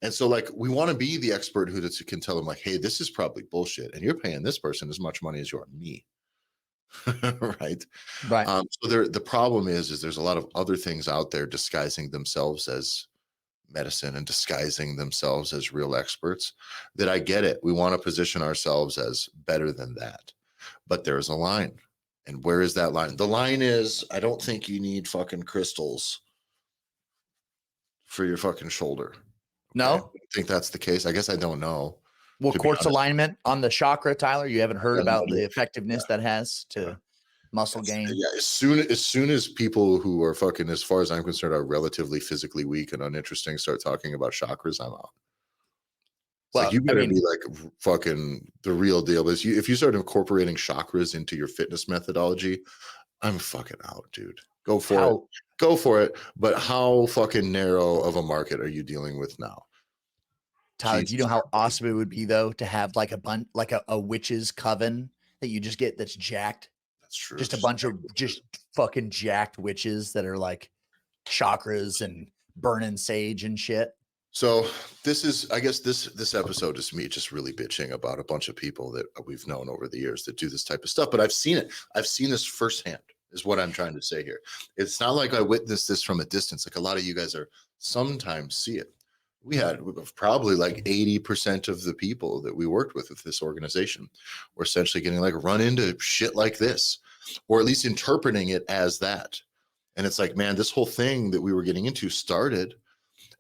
And so like, we want to be the expert who can tell them like, hey, this is probably bullshit. And you're paying this person as much money as you're on me. Right. So the problem is there's a lot of other things out there disguising themselves as medicine and disguising themselves as real experts that I get it. We want to position ourselves as better than that. but there's a line. And where is that line? The line is, I don't think you need fucking crystals for your fucking shoulder. No? I think that's the case. I guess I don't know. Well, to be quartz honest. alignment on the chakra, Tyler, you haven't heard Yeah, about no, the effectiveness that has to muscle gain? Yeah, as soon as people who are fucking, as far as I'm concerned, are relatively physically weak and uninteresting start talking about chakras, I'm out. It's Well, like you I better mean, be like if you start incorporating chakras into your fitness methodology, I'm fucking out, dude. Go for it. Go for it. But how fucking narrow of a market are you dealing with now? Tyler, do you know Jesus how Christ. awesome it would be though to have like a witch's coven that you just get that's jacked? That's true. Just a bunch of just fucking jacked witches that are like chakras and burning sage and shit. So this is, I guess this episode is me just really bitching about a bunch of people that we've known over the years that do this type of stuff. But I've seen it. I've seen this firsthand, is what I'm trying to say here. It's not like I witnessed this from a distance. Like a lot of you guys are sometimes see it. We had probably like 80% of the people that we worked with this organization were essentially getting like run into shit like this, or at least interpreting it as that. And it's like, man, this whole thing that we were getting into started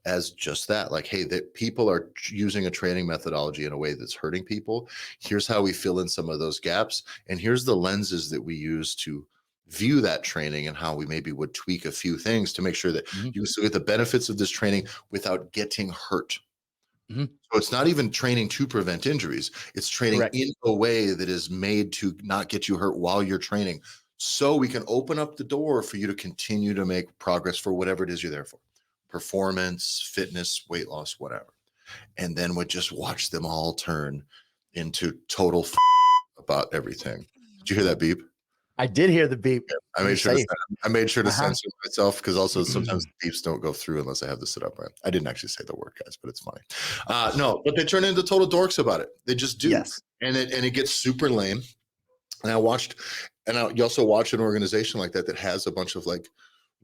as just that, like, hey, that people are using a training methodology in a way that's hurting people. Here's how we fill in some of those gaps, and here's the lenses that we use to view that training and how we maybe would tweak a few things to make sure that you still get the benefits of this training without getting hurt. So it's not even training to prevent injuries. It's training in a way that is made to not get you hurt while you're training, so we can open up the door for you to continue to make progress for whatever it is you're there for. Performance, fitness, weight loss, whatever. And then would just watch them all turn into total about everything. Did you hear that beep? I did hear the beep. Yeah, I made sure to censor myself, because also sometimes the beeps don't go through unless I have this set up right. I didn't actually say the word, guys, but it's funny. No, but they turn into total dorks about it. They just do. Yes. And it gets super lame. And you also watch an organization like that has a bunch of like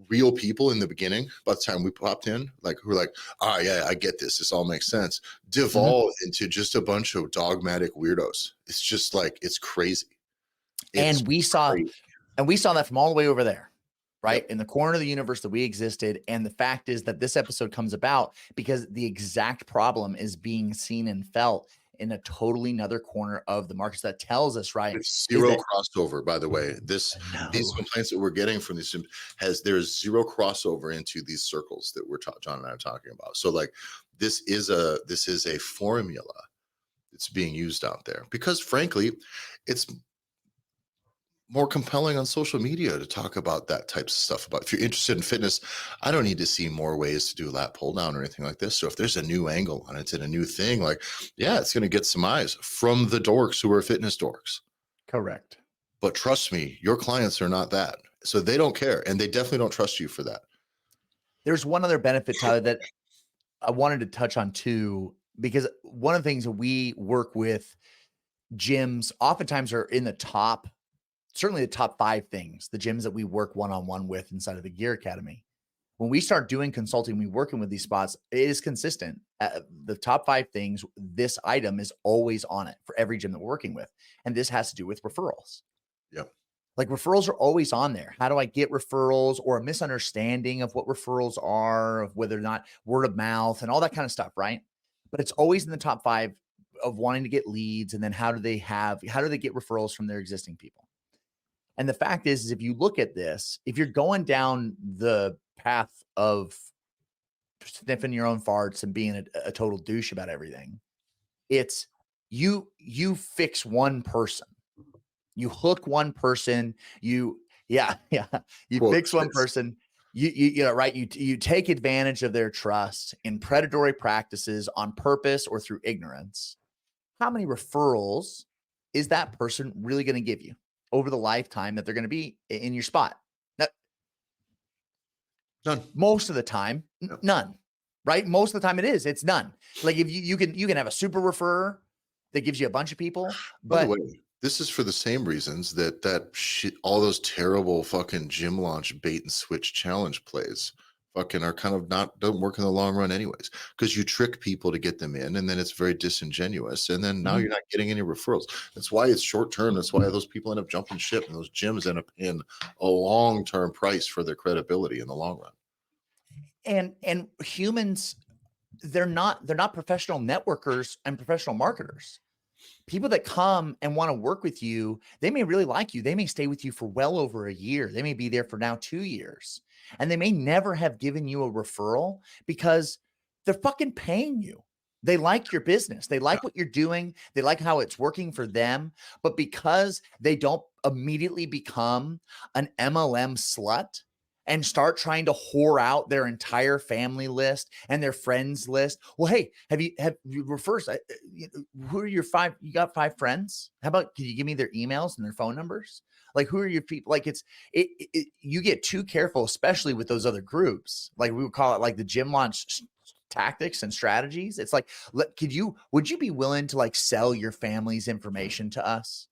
real people in the beginning. By the time we popped in, like, who were like, oh yeah, I get this. This all makes sense. Devolve into just a bunch of dogmatic weirdos. It's just like, it's crazy. And we saw that from all the way over there, right? In the corner of the universe that we existed. And the fact is that this episode comes about because the exact problem is being seen and felt in a totally another corner of the market. So that tells us, right? There's zero crossover, by the way. These complaints that we're getting from these, there's zero crossover into these circles that John and I are talking about. So like, this is a formula that's being used out there, because frankly, it's more compelling on social media to talk about that types of stuff. About, if you're interested in fitness, I don't need to see more ways to do lat pull down or anything like this. So if there's a new angle on it and a new thing, like, yeah, it's going to get some eyes from the dorks who are fitness dorks. Correct. But trust me, your clients are not that. So they don't care. And they definitely don't trust you for that. There's one other benefit, Tyler, that I wanted to touch on too, because one of the things that we work with gyms oftentimes are in the top, certainly the top 5 things, the gyms that we work one-on-one with inside of the Gear Academy. When we start doing consulting, we working with these spots, it is consistent. The top 5 things, this item is always on it for every gym that we're working with. And this has to do with referrals. Yep. Like, referrals are always on there. How do I get referrals, or a misunderstanding of what referrals are, of whether or not word of mouth and all that kind of stuff, right? But it's always in the top 5 of wanting to get leads. And then how do they get referrals from their existing people? And the fact is if you look at this, if you're going down the path of sniffing your own farts and being a total douche about everything, it's you fix one person, you hook one person, you fix one person, you know, right? You take advantage of their trust in predatory practices on purpose or through ignorance. How many referrals is that person really going to give you over the lifetime that they're going to be in your spot? None. Most of the time, none, right? Most of the time it's none. Like, if you can have a super referrer that gives you a bunch of people. By the way, this is for the same reasons that shit, all those terrible fucking gym launch bait and switch challenge plays fucking are kind of don't work in the long run anyways, because you trick people to get them in, and then it's very disingenuous, and then now Mhm. you're not getting any referrals. That's why it's short term. That's why those people end up jumping ship, and those gyms end up paying a long term price for their credibility in the long run. And humans, they're not professional networkers and professional marketers. People that come and want to work with you, they may really like you. They may stay with you for well over a year. They may be there for now 2 years. And they may never have given you a referral because they're fucking paying you. They like your business. They like what you're doing. They like how it's working for them. But because they don't immediately become an MLM slut and start trying to whore out their entire family list and their friends list. Well, hey, have you refers? Who are your 5? You got 5 friends? How about can you give me their emails and their phone numbers? Like, who are your people? Like, you get too careful, especially with those other groups. Like, we would call it like the gym launch tactics and strategies. It's like, would you be willing to like sell your family's information to us?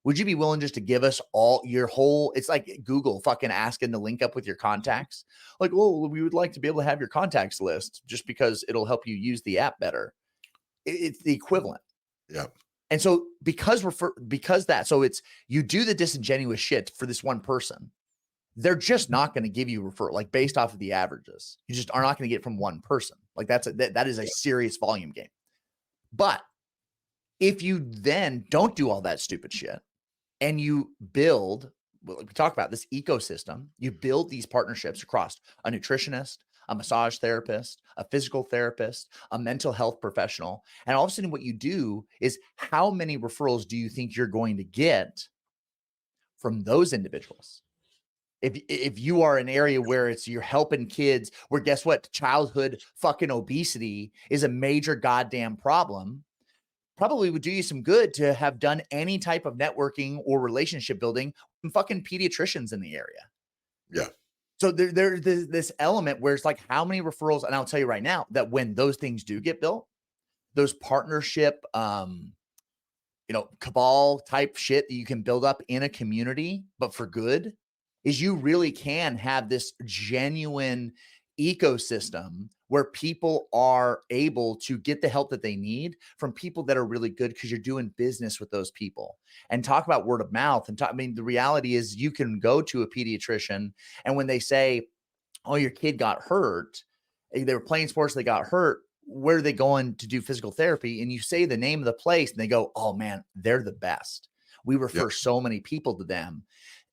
Would you be willing just to give us all your whole? It's like Google fucking asking to link up with your contacts. Like, well, we would like to be able to have your contacts list just because it'll help you use the app better. It's the equivalent. Yeah. And so so it's you do the disingenuous shit for this one person. They're just not going to give you refer like based off of the averages. You just are not going to get from one person. Like that is a serious volume game. But if you then don't do all that stupid shit and you build, well, we talk about this ecosystem, you build these partnerships across a nutritionist, a massage therapist, a physical therapist, a mental health professional. And all of a sudden, what you do is how many referrals do you think you're going to get from those individuals? If you are an area where it's you're helping kids, where guess what? Childhood fucking obesity is a major goddamn problem. Probably would do you some good to have done any type of networking or relationship building with fucking pediatricians in the area. Yeah. So there's this element where it's like, how many referrals? And I'll tell you right now that when those things do get built, those partnership, cabal type shit that you can build up in a community, but for good, is you really can have this genuine ecosystem where people are able to get the help that they need from people that are really good because you're doing business with those people. And talk about word of mouth. The reality is you can go to a pediatrician and when they say, oh, your kid got hurt, they were playing sports, they got hurt, where are they going to do physical therapy? And you say the name of the place and they go, oh man, they're the best. We refer so many people to them,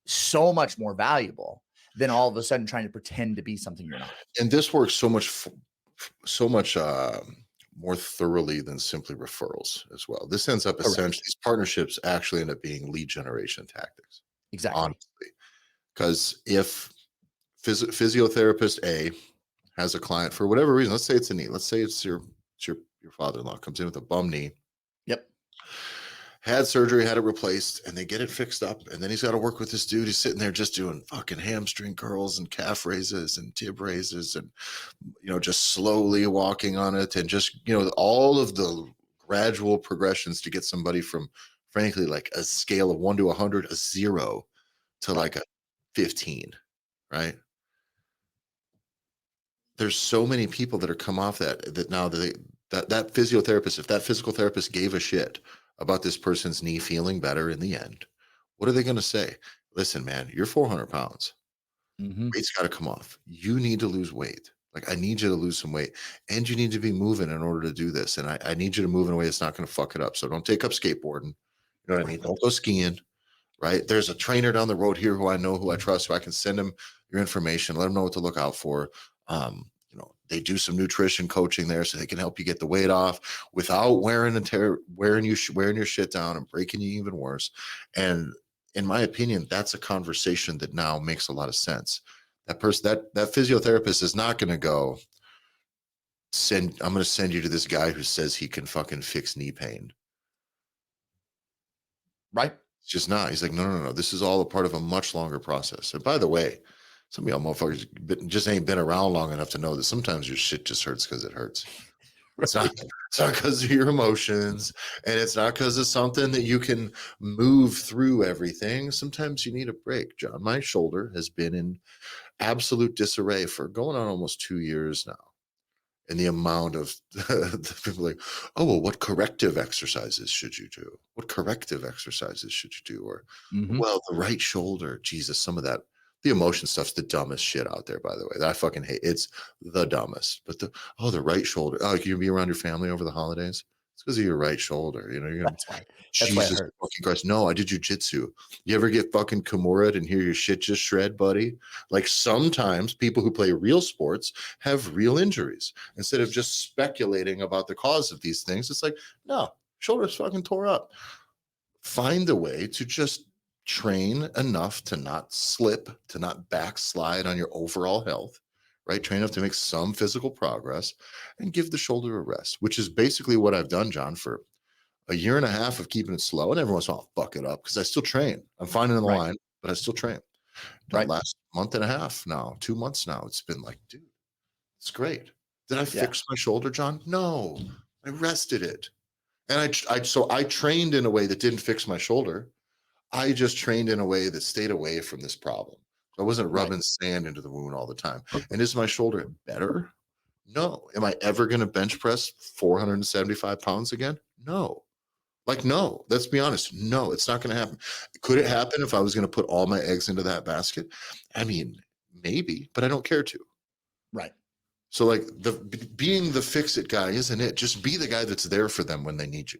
so much more valuable than all of a sudden trying to pretend to be something you're not. And this works so much more thoroughly than simply referrals as well. This ends up essentially, these partnerships actually end up being lead generation tactics. Exactly. Honestly, because if physiotherapist A has a client for whatever reason, let's say it's a knee, let's say it's your father-in-law comes in with a bum knee, Yep. had surgery, had it replaced, and they get it fixed up. And then he's got to work with this dude who's sitting there just doing fucking hamstring curls and calf raises and tib raises and, just slowly walking on it. And just, all of the gradual progressions to get somebody from, frankly, like a scale of 1 to 100, a 0 to like a 15, right? There's so many people that are come off that now that physiotherapist, if that physical therapist gave a shit about this person's knee feeling better in the end, what are they going to say? Listen, man, you're 400 pounds. Weight's got to come off. You need to lose weight. Like, I need you to lose some weight and you need to be moving in order to do this. And I need you to move in a way that's not going to fuck it up. So don't take up skateboarding. You know what I mean? Don't go skiing, right? There's a trainer down the road here who I know, who I trust, so I can send him your information, let him know what to look out for. They do some nutrition coaching there so they can help you get the weight off without wearing your shit down and breaking you even worse. And in my opinion, that's a conversation that now makes a lot of sense. That person, that physiotherapist is not going to go I'm going to send you to this guy who says he can fucking fix knee pain. Right. It's just not. He's like, no. This is all a part of a much longer process. And by the way, some of y'all motherfuckers just ain't been around long enough to know that sometimes your shit just hurts because it hurts. It's not, it's not because of your emotions, and it's not because of something that you can move through everything. Sometimes you need a break, John. My shoulder has been in absolute disarray for going on almost 2 years now. And the amount of the people like, oh, well, what corrective exercises should you do? What corrective exercises should you do? Or, Mhm. well, the right shoulder, Jesus, some of that, the emotion stuff's the dumbest shit out there, by the way. That I fucking hate. It's the dumbest. But the right shoulder. Oh, you can be around your family over the holidays. It's because of your right shoulder. You know, you're gonna That's why. That's why it Jesus hurt. fucking Christ. No, I did jujitsu. You ever get fucking Kimura and hear your shit just shred, buddy? Like sometimes people who play real sports have real injuries. Instead of just speculating about the cause of these things, it's like, no, shoulder's fucking tore up. Find a way to just train enough to not slip, to not backslide on your overall health, right? Train enough to make some physical progress and give the shoulder a rest, which is basically what I've done, John, for a year and a half of keeping it slow. And every once in a while, I'll fuck it up because I still train. I'm fine in the Right. line, but I still train. That Right. last month and a half now, 2 months now, it's been like, dude, it's great. Did I Yeah. fix my shoulder, John? No, I rested it. And I trained in a way that didn't fix my shoulder. I just trained in a way that stayed away from this problem. I wasn't Right. rubbing sand into the wound all the time. And is my shoulder better? No. Am I ever going to bench press 475 pounds again? No. Like, no, let's be honest. No, it's not going to happen. Could it happen if I was going to put all my eggs into that basket? I mean, maybe, but I don't care to. Right. So, like, being the fix it guy isn't it. Just be the guy that's there for them when they need you.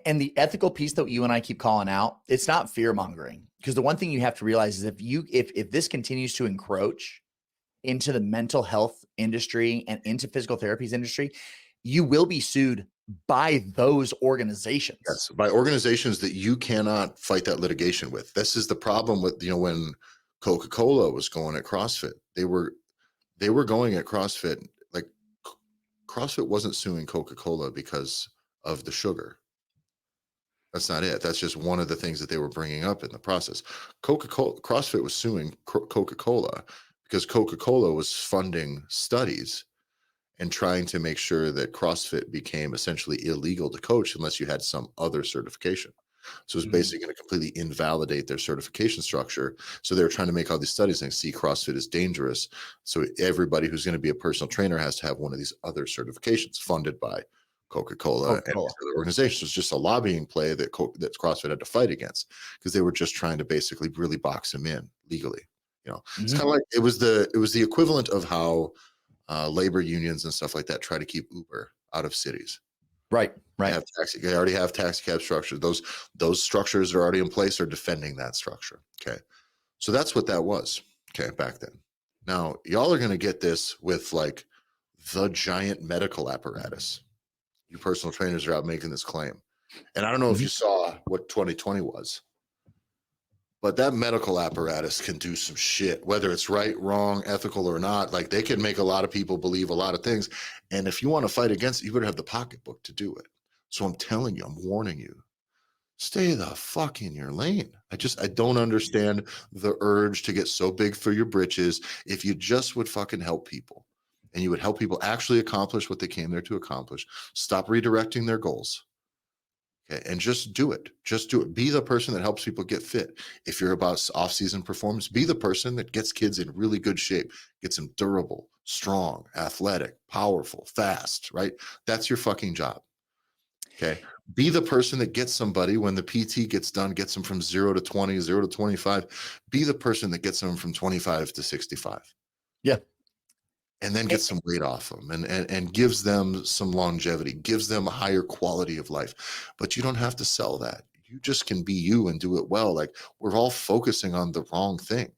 And the ethical piece that you and I keep calling out, it's not fear mongering, because the one thing you have to realize is if this continues to encroach into the mental health industry and into physical therapies industry, you will be sued by those organizations. Yes, by organizations that you cannot fight that litigation with. This is the problem with, when Coca-Cola was going at CrossFit, they were going at CrossFit. Like, CrossFit wasn't suing Coca-Cola because of the sugar. That's not it. That's just one of the things that they were bringing up in the process. CrossFit was suing Coca-Cola because Coca-Cola was funding studies and trying to make sure that CrossFit became essentially illegal to coach unless you had some other certification. So it's basically going to completely invalidate their certification structure. So they're trying to make all these studies and see CrossFit is dangerous. So everybody who's going to be a personal trainer has to have one of these other certifications funded by Coca-Cola and Coca-Cola. these other organizations. It's just a lobbying play that CrossFit had to fight against because they were just trying to basically really box him in legally. It's kind of like it was the equivalent of how labor unions and stuff like that try to keep Uber out of cities. Right. They already have taxi cab structure. Those structures are already in place are defending that structure. Okay. So that's what that was. Okay. Back then. Now y'all are going to get this with like the giant medical apparatus. You personal trainers are out making this claim. And I don't know if you saw what 2020 was, but that medical apparatus can do some shit, whether it's right, wrong, ethical or not. Like they can make a lot of people believe a lot of things. And if you want to fight against it, you better have the pocketbook to do it. So I'm telling you, I'm warning you, stay the fuck in your lane. I don't understand the urge to get so big for your britches. If you just would fucking help people and you would help people actually accomplish what they came there to accomplish, stop redirecting their goals. Okay, and just do it. Just do it. Be the person that helps people get fit. If you're about off-season performance, be the person that gets kids in really good shape, gets them durable, strong, athletic, powerful, fast, right? That's your fucking job. Okay. Be the person that gets somebody when the PT gets done, gets them from 0 to 20, 0 to 25. Be the person that gets them from 25 to 65. Yeah. And then get some weight off them and gives them some longevity, gives them a higher quality of life. But you don't have to sell that. You just can be you and do it well. Like we're all focusing on the wrong thing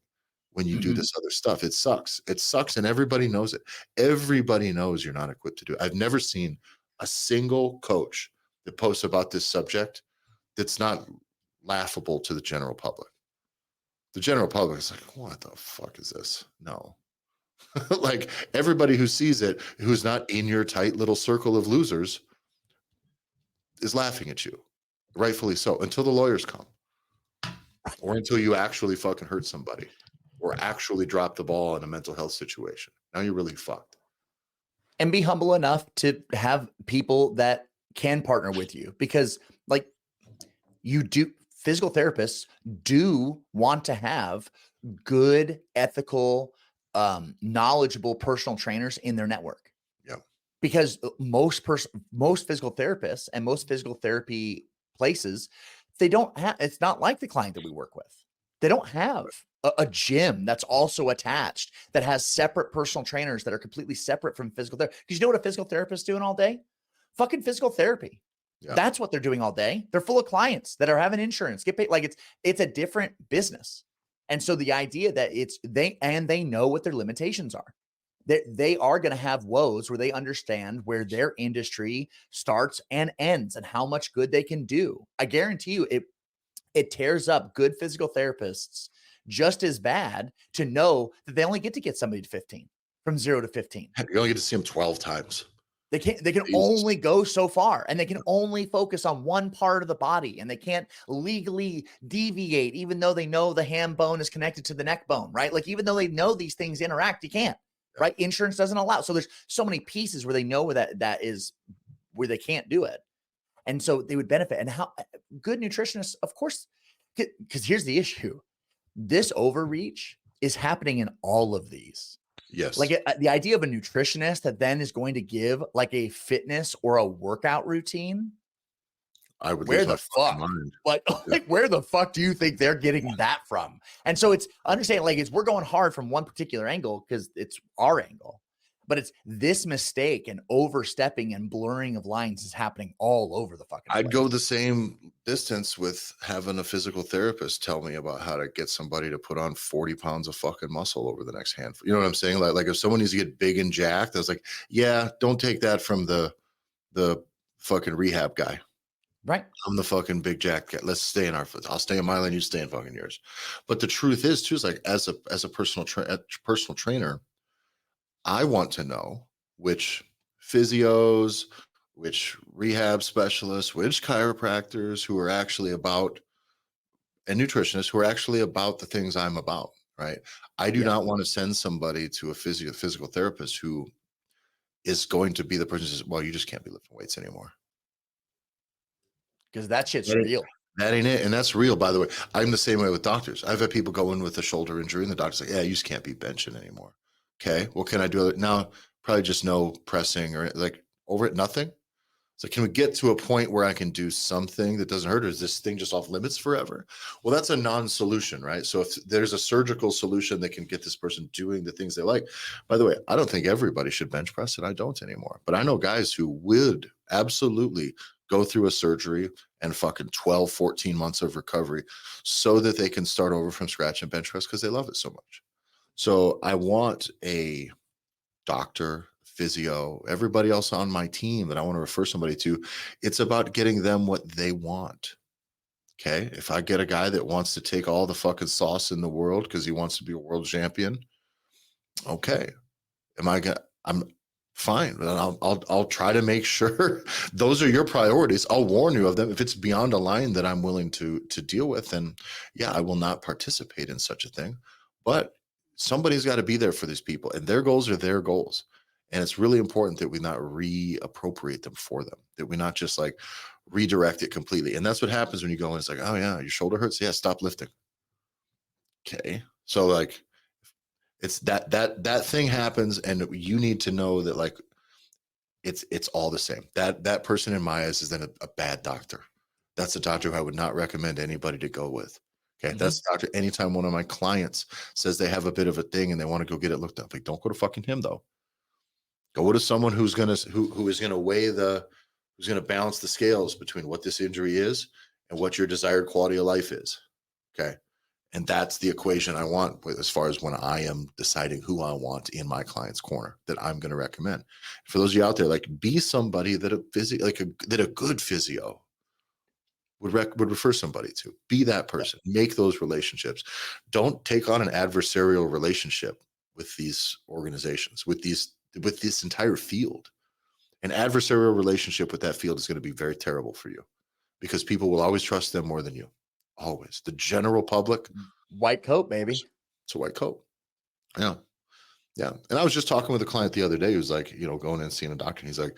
when you do this other stuff. It sucks. It sucks. And everybody knows it. Everybody knows you're not equipped to do it. I've never seen a single coach that posts about this subject that's not laughable to the general public. The general public is like, what the fuck is this? No. Like everybody who sees it, who's not in your tight little circle of losers, is laughing at you, rightfully so, until the lawyers come, or until you actually fucking hurt somebody, or actually drop the ball in a mental health situation. Now you're really fucked. and be humble enough to have people that can partner with you, because like physical therapists do want to have good, ethical, knowledgeable personal trainers in their network. Yeah. Because most physical therapists and most physical therapy places, they don't have, it's not like the client that we work with. They don't have a gym that's also attached that has separate personal trainers that are completely separate from physical therapy. Because you know what a physical therapist is doing all day? Fucking physical therapy. Yeah. That's what they're doing all day. They're full of clients that are having insurance, get paid. Like it's a different business. And so the idea that they know what their limitations are. They are going to have woes where they understand where their industry starts and ends and how much good they can do. I guarantee you it tears up good physical therapists just as bad to know that they only get to get somebody to 15, from 0 to 15. You only get to see them 12 times. They can only go so far, and they can only focus on one part of the body, and they can't legally deviate, even though they know the ham bone is connected to the neck bone, right? Like, even though they know these things interact, you can't, right? Insurance doesn't allow. So there's so many pieces where they know where that is, where they can't do it. And so they would benefit. And how good nutritionists, of course, because here's the issue. This overreach is happening in all of these. Yes. Like the idea of a nutritionist that then is going to give like a fitness or a workout routine. I would where the fuck, like where the fuck do you think they're getting that from? And so it's understanding, like, we're going hard from one particular angle because it's our angle, but it's this mistake and overstepping and blurring of lines is happening all over the fucking place. I'd go the same distance with having a physical therapist tell me about how to get somebody to put on 40 pounds of fucking muscle over the next handful. You know what I'm saying? Like if someone needs to get big and jacked, I was like, yeah, don't take that from the fucking rehab guy. Right. I'm the fucking big jack guy. Let's stay in our foot. I'll stay in my lane. You stay in fucking yours. But the truth is too, is like as a personal trainer, I want to know which physios, which rehab specialists, which chiropractors who are actually about, and nutritionists who are actually about the things I'm about, right? I do not want to send somebody to a physical therapist who is going to be the person who says, well, you just can't be lifting weights anymore. Because that shit's real. That ain't it. And that's real, by the way. I'm the same way with doctors. I've had people go in with a shoulder injury and the doctor's like, yeah, you just can't be benching anymore. Okay, well, can I do it now? Probably just no pressing or like over it, nothing. So can we get to a point where I can do something that doesn't hurt, or is this thing just off limits forever? Well, that's a non-solution, right? So if there's a surgical solution that can get this person doing the things they like, by the way, I don't think everybody should bench press, and I don't anymore. But I know guys who would absolutely go through a surgery and fucking 12, 14 months of recovery so that they can start over from scratch and bench press because they love it so much. So I want a doctor, physio, everybody else on my team that I want to refer somebody to. It's about getting them what they want. Okay. If I get a guy that wants to take all the fucking sauce in the world because he wants to be a world champion, okay. I'm fine. I'll try to make sure those are your priorities. I'll warn you of them. If it's beyond a line that I'm willing to deal with, then yeah, I will not participate in such a thing. But somebody's got to be there for these people, and their goals are their goals. And it's really important that we not reappropriate them for them, that we not just like redirect it completely. And that's what happens when you go in. It's like, oh yeah, your shoulder hurts. Yeah, stop lifting. Okay. So like it's that thing happens, and you need to know that like it's all the same. That person in my eyes is then a bad doctor. That's a doctor who I would not recommend anybody to go with. Okay. That's the doctor. Anytime one of my clients says they have a bit of a thing and they want to go get it looked up, like don't go to fucking him though. Go to someone who is gonna balance the scales between what this injury is and what your desired quality of life is. Okay. And that's the equation I want with, as far as when I am deciding who I want in my client's corner that I'm going to recommend. For those of you out there, like be somebody that a good physio would refer somebody to. Be that person. Make those relationships. Don't take on an adversarial relationship with these organizations, with this entire field. An adversarial relationship with that field is going to be very terrible for you because people will always trust them more than you. Always. The general public. White coat, baby. It's a white coat. Yeah. Yeah. And I was just talking with a client the other day who's like, going in and seeing a doctor. And he's like,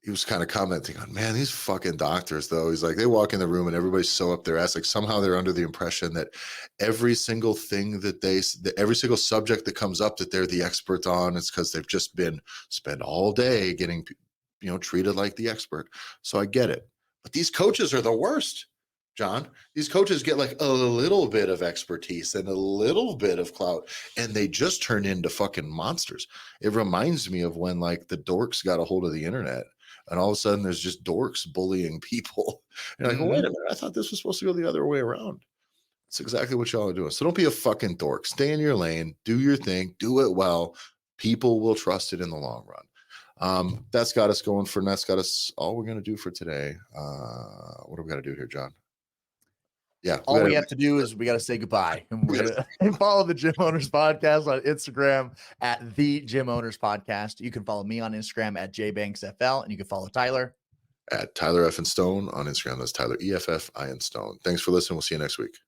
he was kind of commenting on, man, these fucking doctors, though. He's like, they walk in the room and everybody's so up their ass. Like somehow they're under the impression that every single thing that every single subject that comes up that they're the expert on, it's because they've just spent all day getting, treated like the expert. So I get it. But these coaches are the worst, John. These coaches get like a little bit of expertise and a little bit of clout, and they just turn into fucking monsters. It reminds me of when like the dorks got a hold of the internet. And all of a sudden, there's just dorks bullying people. And you're like, well, wait a minute. I thought this was supposed to go the other way around. It's exactly what y'all are doing. So don't be a fucking dork. Stay in your lane. Do your thing. Do it well. People will trust it in the long run. That's got us going for, and that's got us all we're going to do for today. What do we got to do here, John? Yeah. All we have to do is we got to say goodbye. And we're going to follow the Gym Owners Podcast on Instagram at the Gym Owners Podcast. You can follow me on Instagram at JBanksFL, and you can follow Tyler at Tyler F. and Stone on Instagram. That's Tyler EFF I and Stone. Thanks for listening. We'll see you next week.